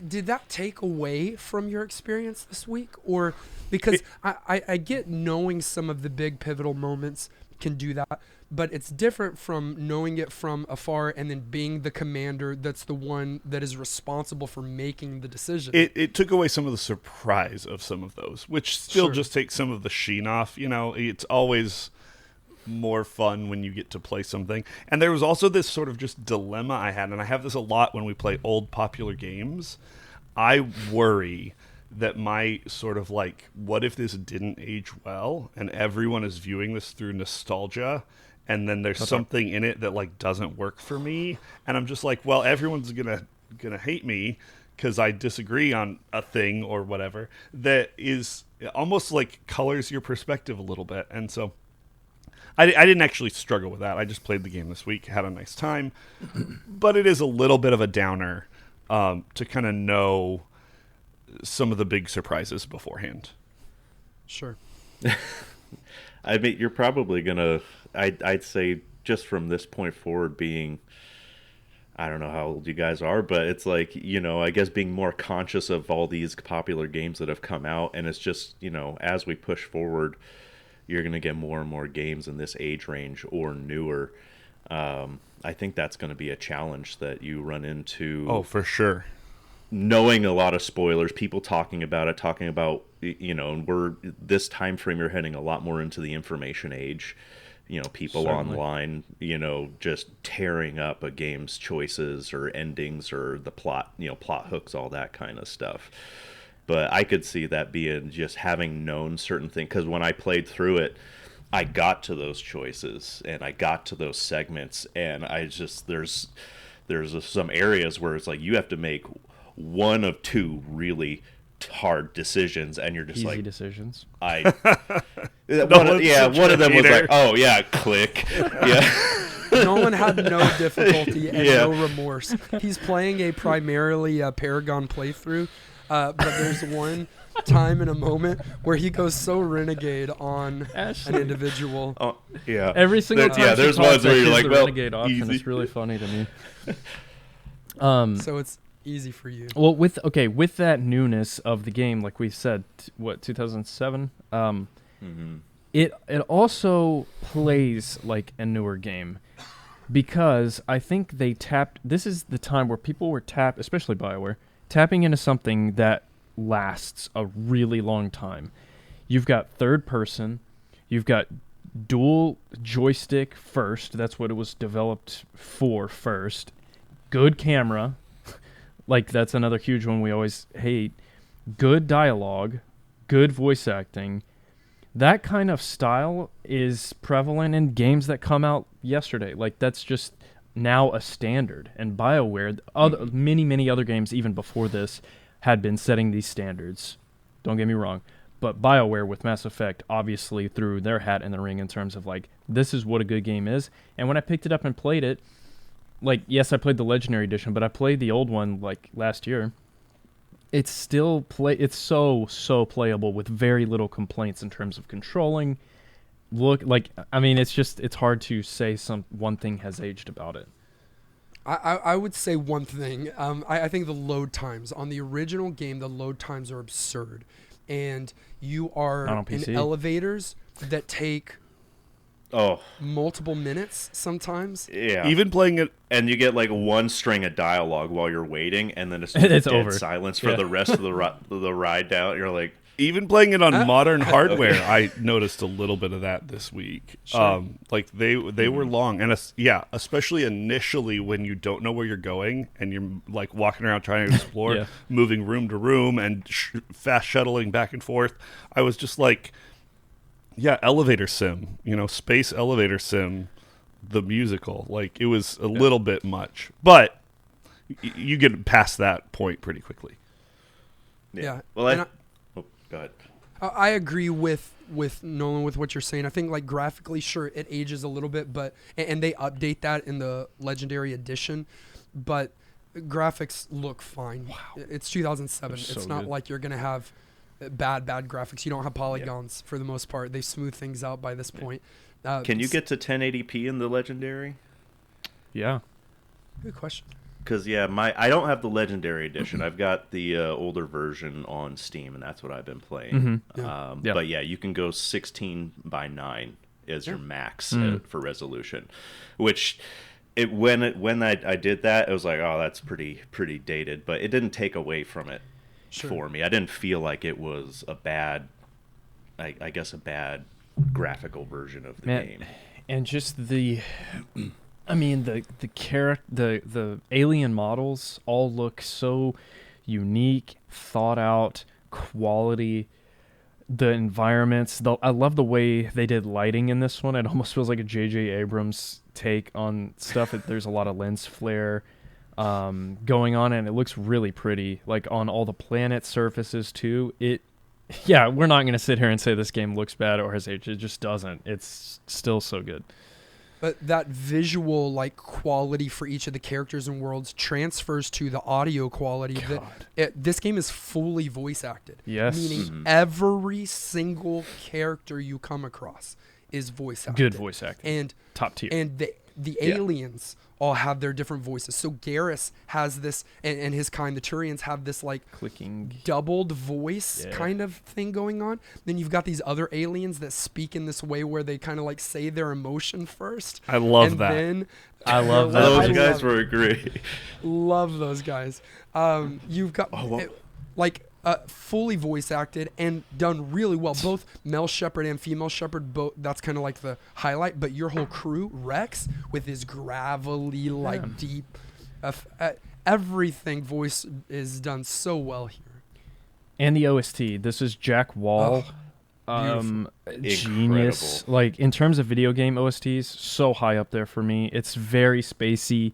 Did that take away from your experience this week? Or because I get knowing some of the big pivotal moments can do that, but it's different from knowing it from afar and then being the commander that's the one that is responsible for making the decision. It took away some of the surprise of some of those, which still Sure. just takes some of the sheen off. It's always more fun when you get to play something. And there was also this sort of just dilemma I had, and I have this a lot when we play old popular games. I worry that my sort of like, what if this didn't age well and everyone is viewing this through nostalgia, and then there's something in it that, like, doesn't work for me, and I'm just like, well, everyone's gonna hate me because I disagree on a thing or whatever that is almost like colors your perspective a little bit. And so I didn't actually struggle with that. I just played the game this week, had a nice time, but it is a little bit of a downer to kind of know some of the big surprises beforehand. Sure. I mean, you're probably gonna. I'd say just from this point forward, being, I don't know how old you guys are, but it's like, I guess being more conscious of all these popular games that have come out, and it's just, as we push forward, you're gonna get more and more games in this age range or newer. I think that's going to be a challenge that you run into. Oh, for sure. Knowing a lot of spoilers, people talking about it, and we're this time frame, you're heading a lot more into the information age. People Certainly. online, just tearing up a game's choices or endings or the plot, plot hooks, all that kind of stuff. But I could see that being just having known certain things, because when I played through it, I got to those choices and I got to those segments, and there's some areas where it's like you have to make one of two really hard decisions, and you're just Easy like decisions. one of them was like, oh yeah, click. Yeah. Nolan had no difficulty and no remorse. He's playing a primarily Paragon playthrough, but there's one time and a moment where he goes so renegade on an individual. Oh yeah. Every single time. Yeah, there's ones where you're like, well, renegade option. easy. It's really funny to me. So it's easy for you. Well, with that newness of the game, like we said, 2007. It also plays like a newer game, because I think they tapped. This is the time where people were especially BioWare, tapping into something that lasts a really long time. You've got third person, you've got dual joystick first. That's what it was developed for first. Good camera. Like, that's another huge one we always hate. Good dialogue, good voice acting. That kind of style is prevalent in games that come out yesterday. Like, that's just now a standard. And BioWare, many other games even before this, had been setting these standards. Don't get me wrong. But BioWare with Mass Effect obviously threw their hat in the ring in terms of, like, this is what a good game is. And when I picked it up and played it, like, yes, I played the Legendary Edition, but I played the old one, like, last year. It's still it's so playable with very little complaints in terms of controlling. It's hard to say one thing has aged about it. I would say one thing. I think the load times on the original game, the load times are absurd, and you are in elevators that take multiple minutes someties. Yeah. Even playing it, and you get like one string of dialogue while you're waiting, and then it's It's dead over. silence for the rest of the ride down. You're like, even playing it on modern hardware, I noticed a little bit of that this week. Sure. Like they were long, and especially initially when you don't know where you're going and you're like walking around trying to explore, moving room to room and fast shuttling back and forth. I was just like, elevator sim, space elevator sim, the musical. Like, it was a little bit much, but you get past that point pretty quickly. Yeah. Well, go ahead. I agree with Nolan with what you're saying. I think, like, graphically, sure, it ages a little bit, but and they update that in the Legendary Edition, but graphics look fine. Wow. It's 2007. It's not like you're gonna have bad graphics. You don't have polygons for the most part. They smooth things out by this point. Can you get to 1080p in the Legendary? Yeah. Good question. Because I don't have the Legendary Edition. I've got the older version on Steam, and that's what I've been playing. But you can go 16:9 as your max for resolution, which when I did that, it was like, oh, that's pretty dated, but it didn't take away from it for me. I didn't feel like it was a bad, I guess, a bad graphical version of the game. And just the alien models all look so unique, thought out, quality. The environments, I love the way they did lighting in this one. It almost feels like a J.J. Abrams take on stuff. There's a lot of lens flare going on, and it looks really pretty, like on all the planet surfaces too. We're not going to sit here and say this game looks bad or has aged. It just doesn't. It's still so good. But that visual, like, quality for each of the characters and worlds transfers to the audio quality. This game is fully voice acted. Yes. Meaning every single character you come across is voice acted. Good voice acting. And top tier. And the aliens all have their different voices. So Garrus has this, and his kind, the Turians, have this like clicking doubled voice kind of thing going on. Then you've got these other aliens that speak in this way where they kind of like say their emotion first. I love that. Then, I love that. Those guys were great. Love those guys. You've got fully voice acted and done really well. Both male shepherd and female shepherd, both. That's kind of like the highlight. But your whole crew, Rex, with his gravelly, deep, everything voice is done so well here. And the OST. This is Jack Wall. Genius. Like, in terms of video game OSTs, so high up there for me. It's very spacey.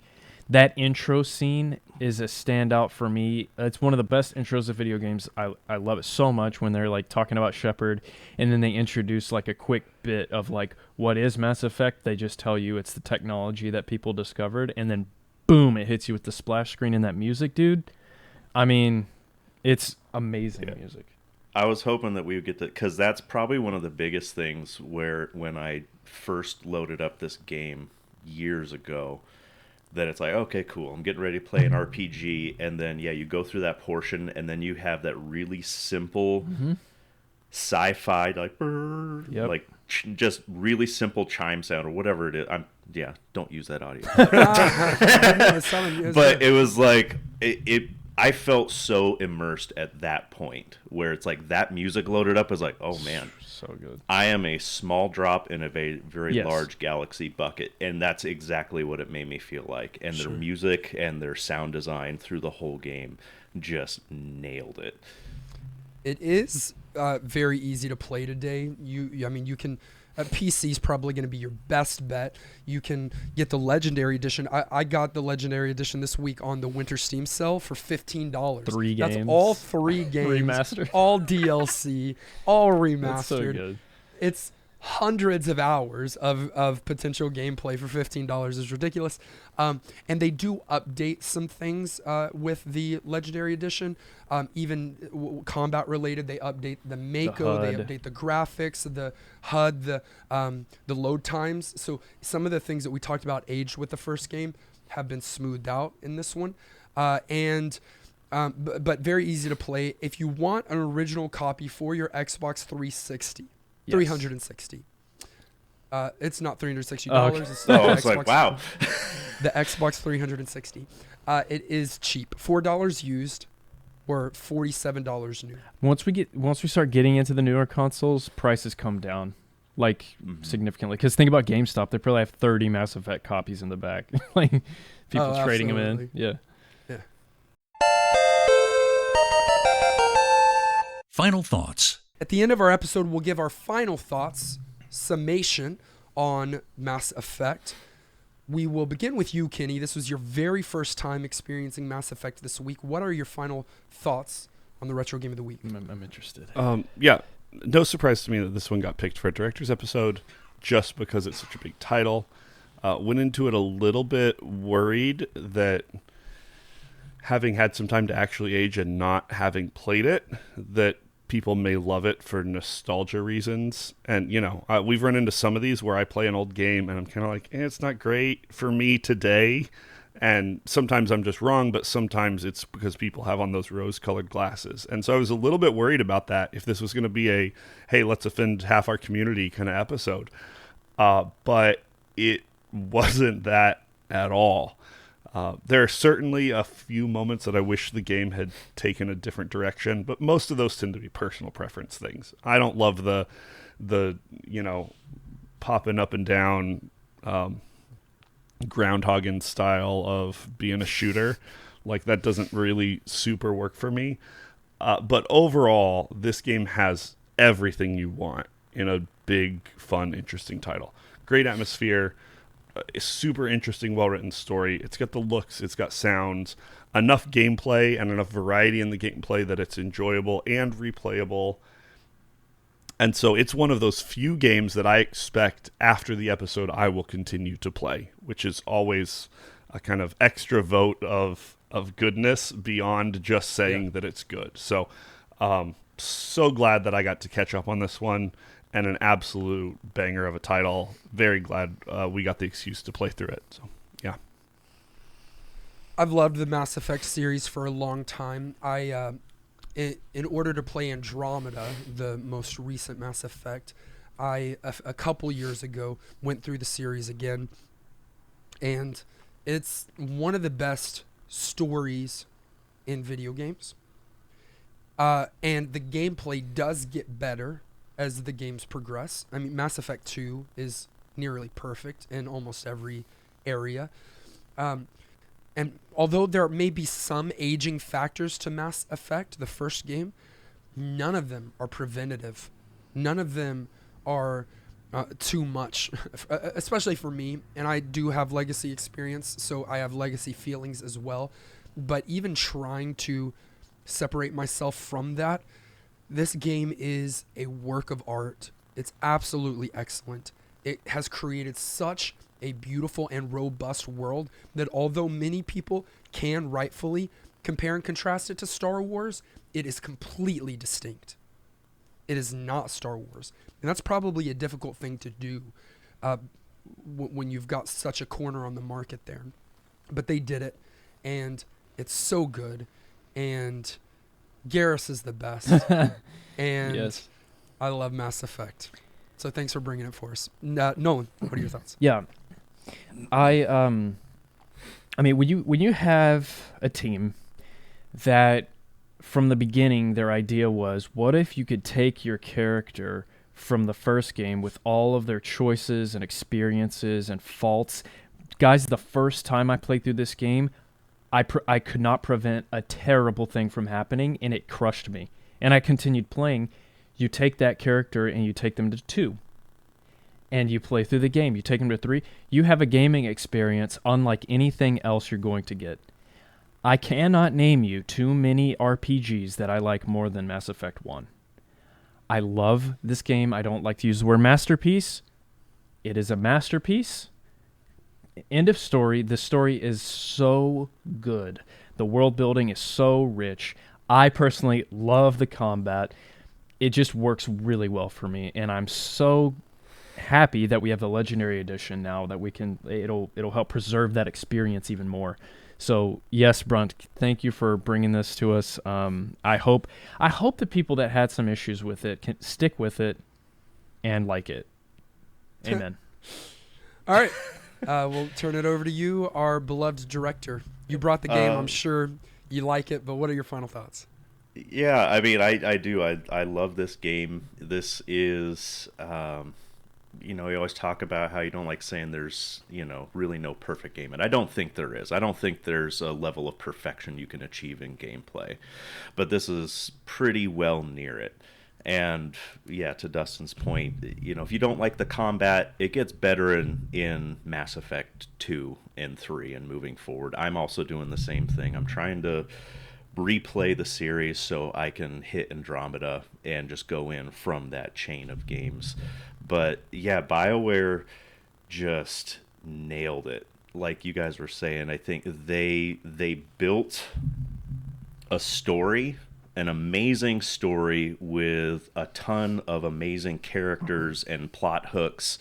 That intro scene is a standout for me. It's one of the best intros of video games. I love it so much when they're like talking about Shepard, and then they introduce like a quick bit of like what is Mass Effect. They just tell you it's the technology that people discovered, and then boom, it hits you with the splash screen and that music, dude. I mean, it's amazing music. I was hoping that we would get that, because that's probably one of the biggest things where when I first loaded up this game years ago, that it's like, okay, cool, I'm getting ready to play an RPG, and then you go through that portion, and then you have that really simple sci-fi like just really simple chime sound or whatever it is. Don't use that audio. But it was like I felt so immersed at that point where it's like that music loaded up is like, oh man, so good. I am a small drop in a very large galaxy bucket, and that's exactly what it made me feel like. And their music and their sound design through the whole game just nailed it. It is very easy to play today. You can. PC is probably going to be your best bet. You can get the Legendary Edition. I got the Legendary Edition this week on the Winter Steam sale for $15. 3 games. That's all 3 games. Remastered. All DLC. All remastered. That's so good. It's hundreds of hours of potential gameplay for $15 is ridiculous. And they do update some things with the Legendary Edition. Even combat related, they update the Mako, they update the graphics, the HUD, the load times. So some of the things that we talked about aged with the first game have been smoothed out in this one. But very easy to play. If you want an original copy for your Xbox 360, Yes. 360. It's not $360. Okay. It's It's like, wow. The Xbox 360. It is cheap. $4 used, or $47 new. Once we start getting into the newer consoles, prices come down significantly. Because think about GameStop; they probably have 30 Mass Effect copies in the back, like people trading them in. Yeah. Final thoughts. At the end of our episode, we'll give our final thoughts, summation on Mass Effect. We will begin with you, Kenny. This was your very first time experiencing Mass Effect this week. What are your final thoughts on the Retro Game of the Week? I'm interested. No surprise to me that this one got picked for a director's episode just because it's such a big title. Went into it a little bit worried that having had some time to actually age and not having played it, that people may love it for nostalgia reasons. And, we've run into some of these where I play an old game and I'm kind of like, it's not great for me today. And sometimes I'm just wrong, but sometimes it's because people have on those rose-colored glasses. And so I was a little bit worried about that, if this was going to be a, hey, let's offend half our community kind of episode. But it wasn't that at all. There are certainly a few moments that I wish the game had taken a different direction, but most of those tend to be personal preference things. I don't love the popping up and down groundhogging style of being a shooter. Like, that doesn't really super work for me. But overall, this game has everything you want in a big, fun, interesting title. Great atmosphere. A super interesting, well-written story. It's got the looks, it's got sounds, enough gameplay and enough variety in the gameplay that it's enjoyable and replayable. And so it's one of those few games that I expect after the episode I will continue to play, which is always a kind of extra vote of goodness beyond just saying that it's good. So so glad that I got to catch up on this one and an absolute banger of a title. Very glad we got the excuse to play through it. So, yeah. I've loved the Mass Effect series for a long time. In order to play Andromeda, the most recent Mass Effect, a couple years ago went through the series again, and it's one of the best stories in video games. And the gameplay does get better as the games progress. I mean, Mass Effect 2 is nearly perfect in almost every area. And although there may be some aging factors to Mass Effect, the first game, none of them are preventative. None of them are too much, especially for me. And I do have legacy experience, so I have legacy feelings as well. But even trying to separate myself from that, this game is a work of art. It's absolutely excellent. It has created such a beautiful and robust world that although many people can rightfully compare and contrast it to Star Wars, it is completely distinct. It is not Star Wars. And that's probably a difficult thing to do when you've got such a corner on the market there. But they did it, and it's so good. And Garrus is the best. And Yes. I love Mass Effect. So thanks for bringing it for us. Nolan, what are your thoughts? Yeah. I mean, when you have a team that from the beginning their idea was, what if you could take your character from the first game with all of their choices and experiences and faults. Guys, the first time I played through this game, I could not prevent a terrible thing from happening, and it crushed me. And I continued playing. You take that character and you take them to 2. And you play through the game. You take them to 3. You have a gaming experience unlike anything else you're going to get. I cannot name you too many RPGs that I like more than Mass Effect 1. I love this game. I don't like to use the word masterpiece. It is a masterpiece. End of story. The story is so good. The world building is so rich. I personally love the combat. It just works really well for me, and I'm so happy that we have the Legendary Edition now that we can. It'll help preserve that experience even more. So yes, Brunt, thank you for bringing this to us. I hope the people that had some issues with it can stick with it and like it. Amen. All right. We'll turn it over to you, our beloved director. You brought the game. I'm sure you like it, but what are your final thoughts? Yeah, I mean, I do. I love this game. This is, you always talk about how you don't like saying there's, really no perfect game. And I don't think there is. I don't think there's a level of perfection you can achieve in gameplay. But this is pretty well near it. And yeah, to Dustin's point, if you don't like the combat, it gets better in Mass Effect 2 and 3 and moving forward. I'm also doing the same thing. I'm trying to replay the series so I can hit Andromeda and just go in from that chain of games. But yeah, BioWare just nailed it. Like you guys were saying, I think they built a story, an amazing story with a ton of amazing characters and plot hooks,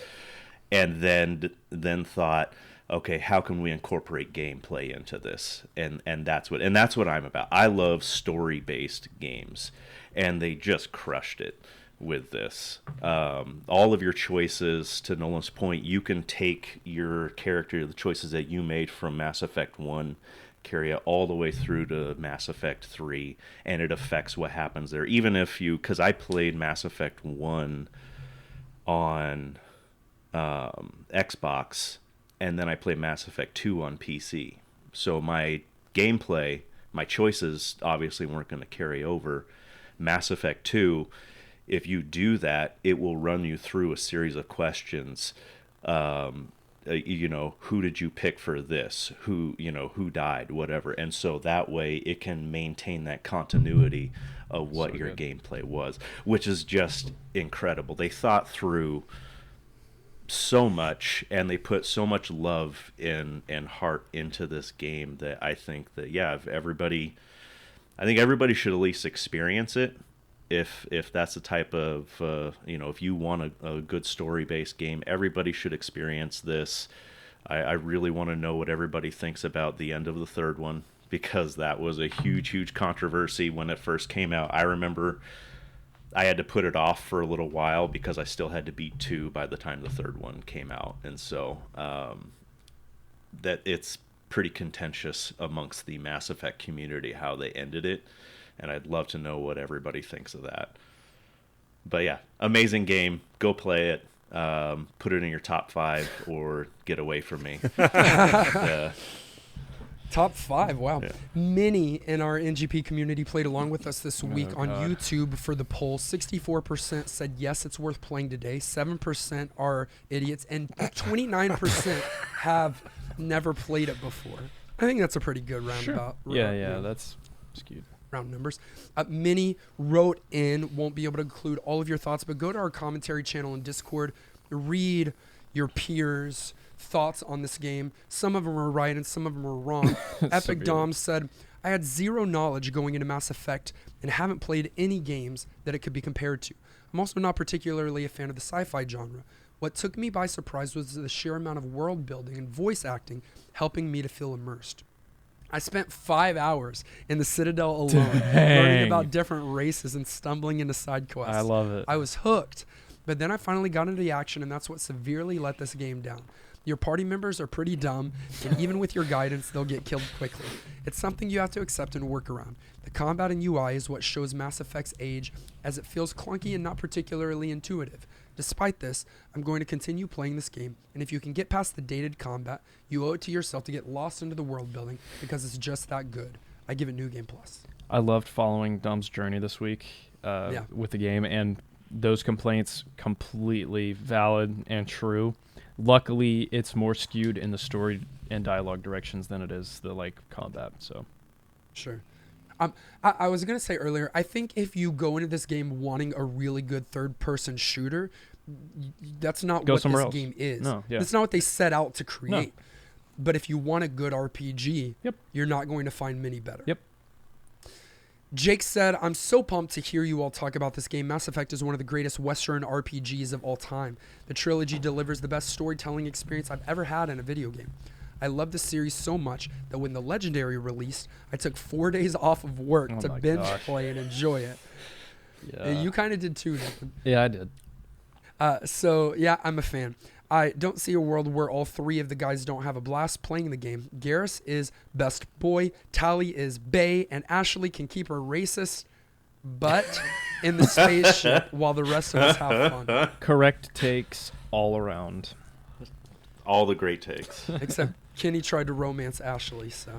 and then thought, okay, how can we incorporate gameplay into this? And that's what I'm about. I love story-based games, and they just crushed it with this. All of your choices, to Nolan's point, you can take your character, the choices that you made from Mass Effect 1, carry it all the way through to Mass Effect 3, and it affects what happens there. Even if because I played Mass Effect 1 on Xbox, and then I played Mass Effect 2 on PC. So my gameplay, my choices obviously weren't going to carry over. Mass Effect 2, if you do that, it will run you through a series of questions. Who did you pick for this? Who died, whatever. And so that way it can maintain that continuity of what your gameplay was, which is just incredible. They thought through so much, and they put so much love and heart into this game that I think everybody should at least experience it. if that's the type of if you want a good story-based game, everybody should experience this. I really want to know what everybody thinks about the end of the third one, because that was a huge controversy when it first came out. I remember I had to put it off for a little while because I still had to beat 2 by the time the third one came out, and so that it's pretty contentious amongst the Mass Effect community how they ended it, and I'd love to know what everybody thinks of that. But yeah, amazing game. Go play it. Put it in your top 5 or get away from me. Top 5, wow. Yeah. Many in our NGP community played along with us this week on YouTube for the poll. 64% said yes, it's worth playing today. 7% are idiots, and 29% have never played it before. I think that's a pretty good roundabout. Yeah, that's skewed. Round numbers. Minnie wrote in, won't be able to include all of your thoughts, but go to our commentary channel in Discord, read your peers' thoughts on this game. Some of them are right and some of them are wrong. Epic Dom said, I had zero knowledge going into Mass Effect and haven't played any games that it could be compared to. I'm also not particularly a fan of the sci-fi genre. What took me by surprise was the sheer amount of world building and voice acting helping me to feel immersed. I spent 5 hours in the Citadel alone, learning about different races and stumbling into side quests. I love it. I was hooked, but then I finally got into the action, and that's what severely let this game down. Your party members are pretty dumb, and even with your guidance, they'll get killed quickly. It's something you have to accept and work around. The combat and UI is what shows Mass Effect's age, as it feels clunky and not particularly intuitive. Despite this, I'm going to continue playing this game, and if you can get past the dated combat, you owe it to yourself to get lost into the world building, because it's just that good. I give it New Game Plus. I loved following Dom's journey this week with the game, and those complaints completely valid and true. Luckily, it's more skewed in the story and dialogue directions than it is the combat. So, sure. I was going to say earlier, I think if you go into this game wanting a really good third-person shooter, that's not what this game is. No, yeah. That's not what they set out to create. No. But if you want a good RPG, you're not going to find many better. Yep. Jake said, I'm so pumped to hear you all talk about this game. Mass Effect is one of the greatest Western RPGs of all time. The trilogy delivers the best storytelling experience I've ever had in a video game. I love the series so much that when the Legendary released, I took 4 days off of work to binge play and enjoy it. Yeah. You kind of did too, Nathan. Yeah, I did. So, yeah, I'm a fan. I don't see a world where all 3 of the guys don't have a blast playing the game. Garrus is best boy, Tali is bae, and Ashley can keep her racist butt in the spaceship while the rest of us have fun. Correct takes all around. All the great takes. Except Kenny tried to romance Ashley, so.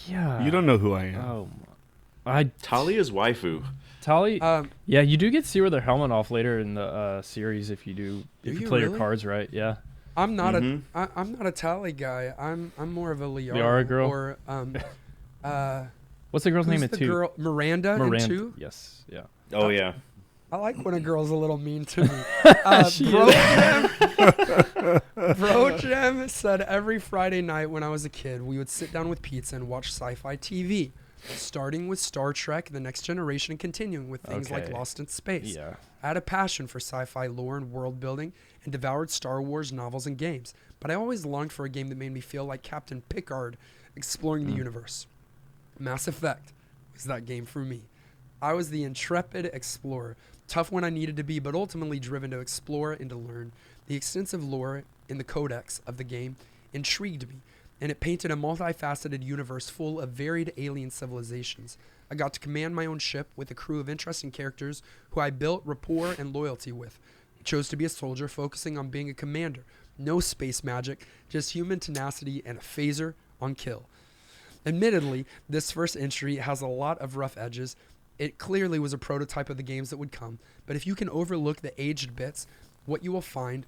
Yeah. You don't know who I am. Oh, Talia's waifu. Tali. Yeah, you do get to see her with her helmet off later in the series if you play your cards right. Yeah. I'm not I'm not a Tali guy. I'm more of a Liara girl. Or what's the girl's name in 2? Girl? Miranda in 2? Yes. Yeah. Oh yeah. I like when a girl's a little mean to me. Bro Gem said every Friday night when I was a kid, we would sit down with pizza and watch sci-fi TV, starting with Star Trek, The Next Generation, and continuing with things like Lost in Space. Yeah. I had a passion for sci-fi lore and world building and devoured Star Wars novels and games, but I always longed for a game that made me feel like Captain Picard exploring the universe. Mass Effect was that game for me. I was the intrepid explorer, tough when I needed to be, but ultimately driven to explore and to learn. The extensive lore in the codex of the game intrigued me, and it painted a multifaceted universe full of varied alien civilizations. I got to command my own ship with a crew of interesting characters who I built rapport and loyalty with. I chose to be a soldier, focusing on being a commander. No space magic, just human tenacity and a phaser on kill. Admittedly, this first entry has a lot of rough edges. It clearly was a prototype of the games that would come, but if you can overlook the aged bits, what you will find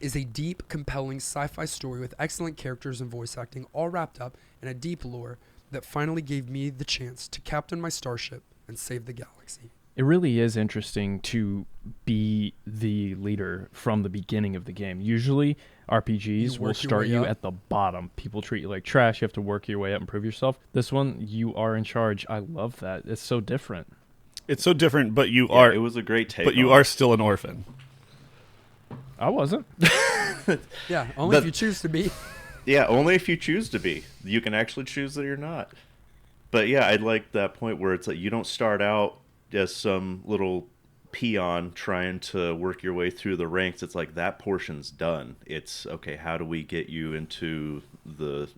is a deep, compelling sci-fi story with excellent characters and voice acting, all wrapped up in a deep lore that finally gave me the chance to captain my starship and save the galaxy. It really is interesting to be the leader from the beginning of the game. Usually, RPGs will start you at the bottom. People treat you like trash. You have to work your way up and prove yourself. This one, you are in charge. I love that. It's so different. It's so different, but you Yeah, are. it was a great take. But you are still an orphan. I wasn't. Yeah, only if But- you choose to be. Yeah, only if you choose to be. You can actually choose that you're not. But yeah, I like that point where it's like you don't start out as some little peon trying to work your way through the ranks. It's like that portion's done. It's okay, how do we get you into the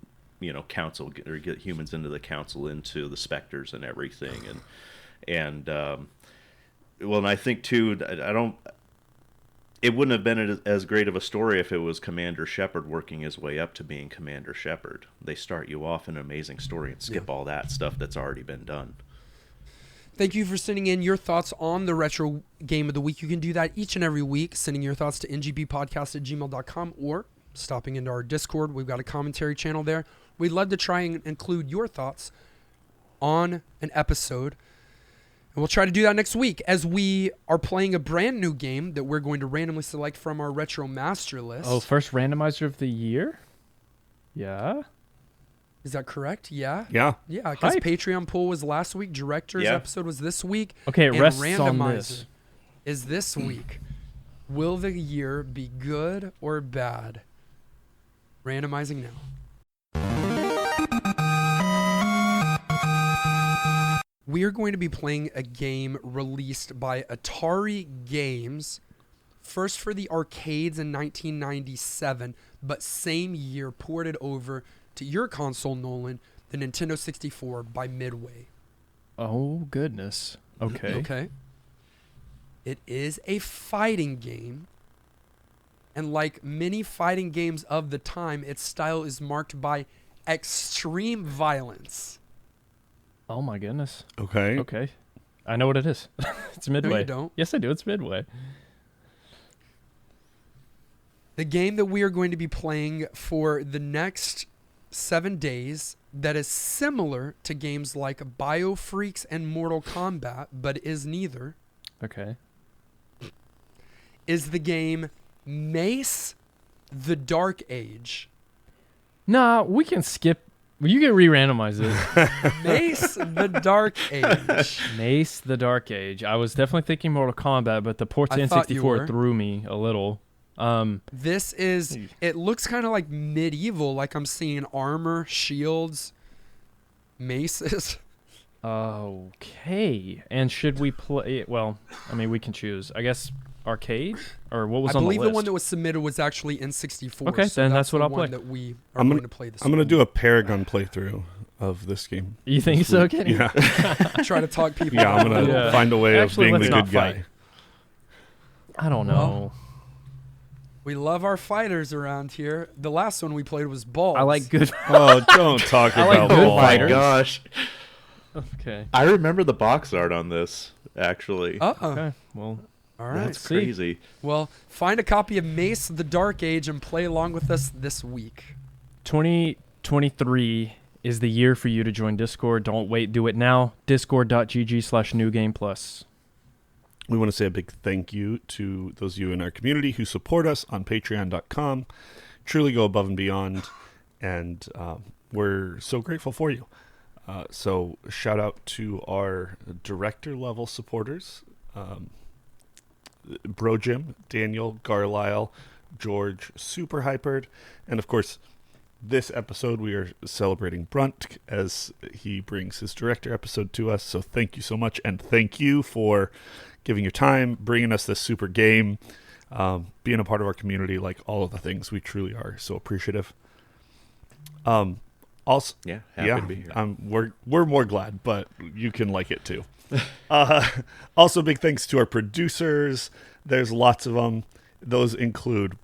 council, or get humans into the council, into the specters and everything, and well, and I think too, it wouldn't have been as great of a story if it was Commander Shepard working his way up to being Commander Shepard. They start you off in an amazing story and skip all that stuff that's already been done. Thank you for sending in your thoughts on the retro game of the week. You can do that each and every week, sending your thoughts to ngbpodcast@gmail.com or stopping into our Discord. We've got a commentary channel there. We'd love to try and include your thoughts on an episode. And we'll try to do that next week as we are playing a brand new game that we're going to randomly select from our Retro Master list. Oh, first randomizer of the year? Yeah. Is that correct? Yeah. Yeah. Yeah, because Hype. Patreon poll was last week. Director's Yeah. episode was this week. Okay, it and rests Randomizer on this. is this week. Will the year be good or bad? Randomizing now. We are going to be playing a game released by Atari Games, first for the arcades in 1997, but same year ported over to your console, Nolan, the Nintendo 64 by Midway. Oh, goodness. Okay. Okay. It is a fighting game, and like many fighting games of the time, its style is marked by extreme violence. Oh, my goodness. Okay. Okay. I know what it is. It's Midway. you don't. Yes, I do. It's Midway. The game that we are going to be playing for the next 7 days that is similar to games like BioFreaks and Mortal Kombat, but is neither, Okay. is the game Mace: The Dark Age. Nah, we can skip. You can re-randomize it. Mace: The Dark Age. Mace: The Dark Age. I was definitely thinking Mortal Kombat, but the port to I thought you N64 were. threw me a little. This is, it looks kind of like medieval, like I'm seeing armor, shields, maces. Okay. And should we play? Well, I mean, we can choose. I guess arcade, or what was I on believe the the list? one that was submitted was actually N64. Okay, so then that's what the I'll one play. that we are I'm going gonna- to play this I'm going to week. do a Paragon playthrough of this game. You think so, Kenny? Yeah. Try to talk people. Yeah, I'm going to Yeah. find a way Actually, of being the let's good not guy. fight. I don't know. We love our fighters around here. The last one we played was Balls. I like good. Oh, don't talk I like about good balls. My fighters. gosh. Okay. I remember the box art on this, actually. Uh-oh. Okay. Well, All right. That's see. crazy. Well, find a copy of Mace: The Dark Age and play along with us this week. 2023 is the year for you to join Discord. Don't wait. Do it now. Discord.gg/newgameplus. We want to say a big thank you to those of you in our community who support us on patreon.com. Truly go above and beyond, and we're so grateful for you. So shout out to our director level supporters, Bro Jim, Daniel, Garlisle, George, Super Hypered, and of course this episode we are celebrating Brunt as he brings his director episode to us. So thank you so much, and thank you for giving your time, bringing us this super game, being a part of our community, like all of the things. We truly are so appreciative. Also, Yeah, happy to be here. we're more glad, but you can like it too. Also, big thanks to our producers. There's lots of them. Those include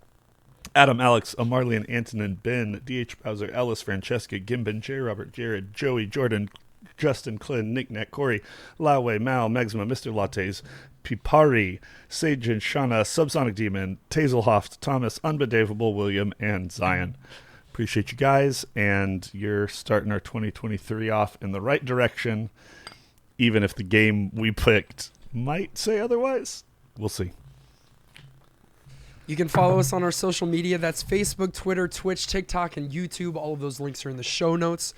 Adam, Alex, Amarlian, Antonin, Ben, D.H. Bowser, Ellis, Francesca, Gimbin, J. Robert, Jared, Joey, Jordan, Justin, Clint, Nick, Nat, Corey, Laue, Mal, Megzma, Mr. Lattes, Pipari, Sage and Shauna, Subsonic Demon, Tazelhoft, Thomas, Unbedavable, William, and Zion. Appreciate you guys, and you're starting our 2023 off in the right direction, even if the game we picked might say otherwise. We'll see. You can follow us on our social media. That's Facebook, Twitter, Twitch, TikTok, and YouTube. All of those links are in the show notes.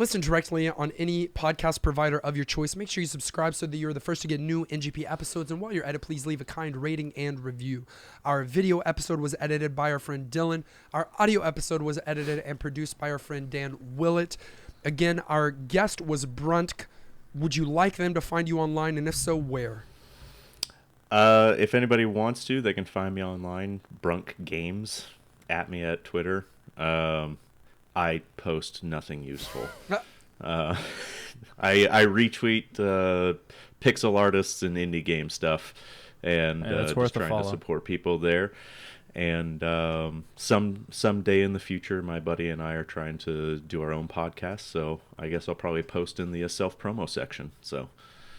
Listen directly on any podcast provider of your choice. Make sure you subscribe so that you're the first to get new NGP episodes. And while you're at it, please leave a kind rating and review. Our video episode was edited by our friend Dylan. Our audio episode was edited and produced by our friend Dan Willett. Again, our guest was Brunt. Would you like them to find you online? And if so, where? If anybody wants to, they can find me online, Brunk Games, at me at Twitter. I post nothing useful. I retweet pixel artists and indie game stuff, and just trying to support people there. And someday in the future, my buddy and I are trying to do our own podcast. So I guess I'll probably post in the self promo section. So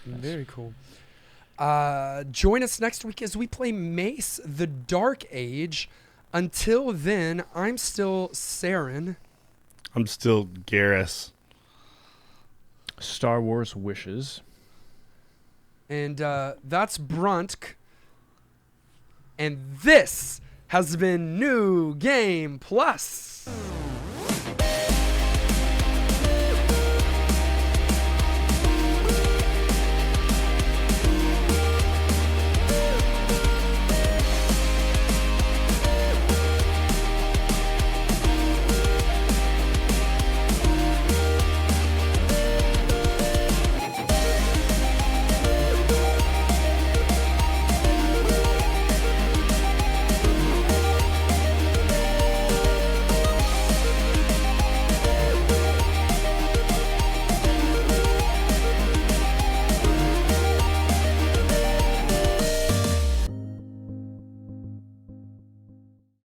very cool. Join us next week as we play Mace: The Dark Age. Until then, I'm still Saren. I'm still Garrus. Star Wars Wishes. And that's Brunt. And this has been New Game Plus.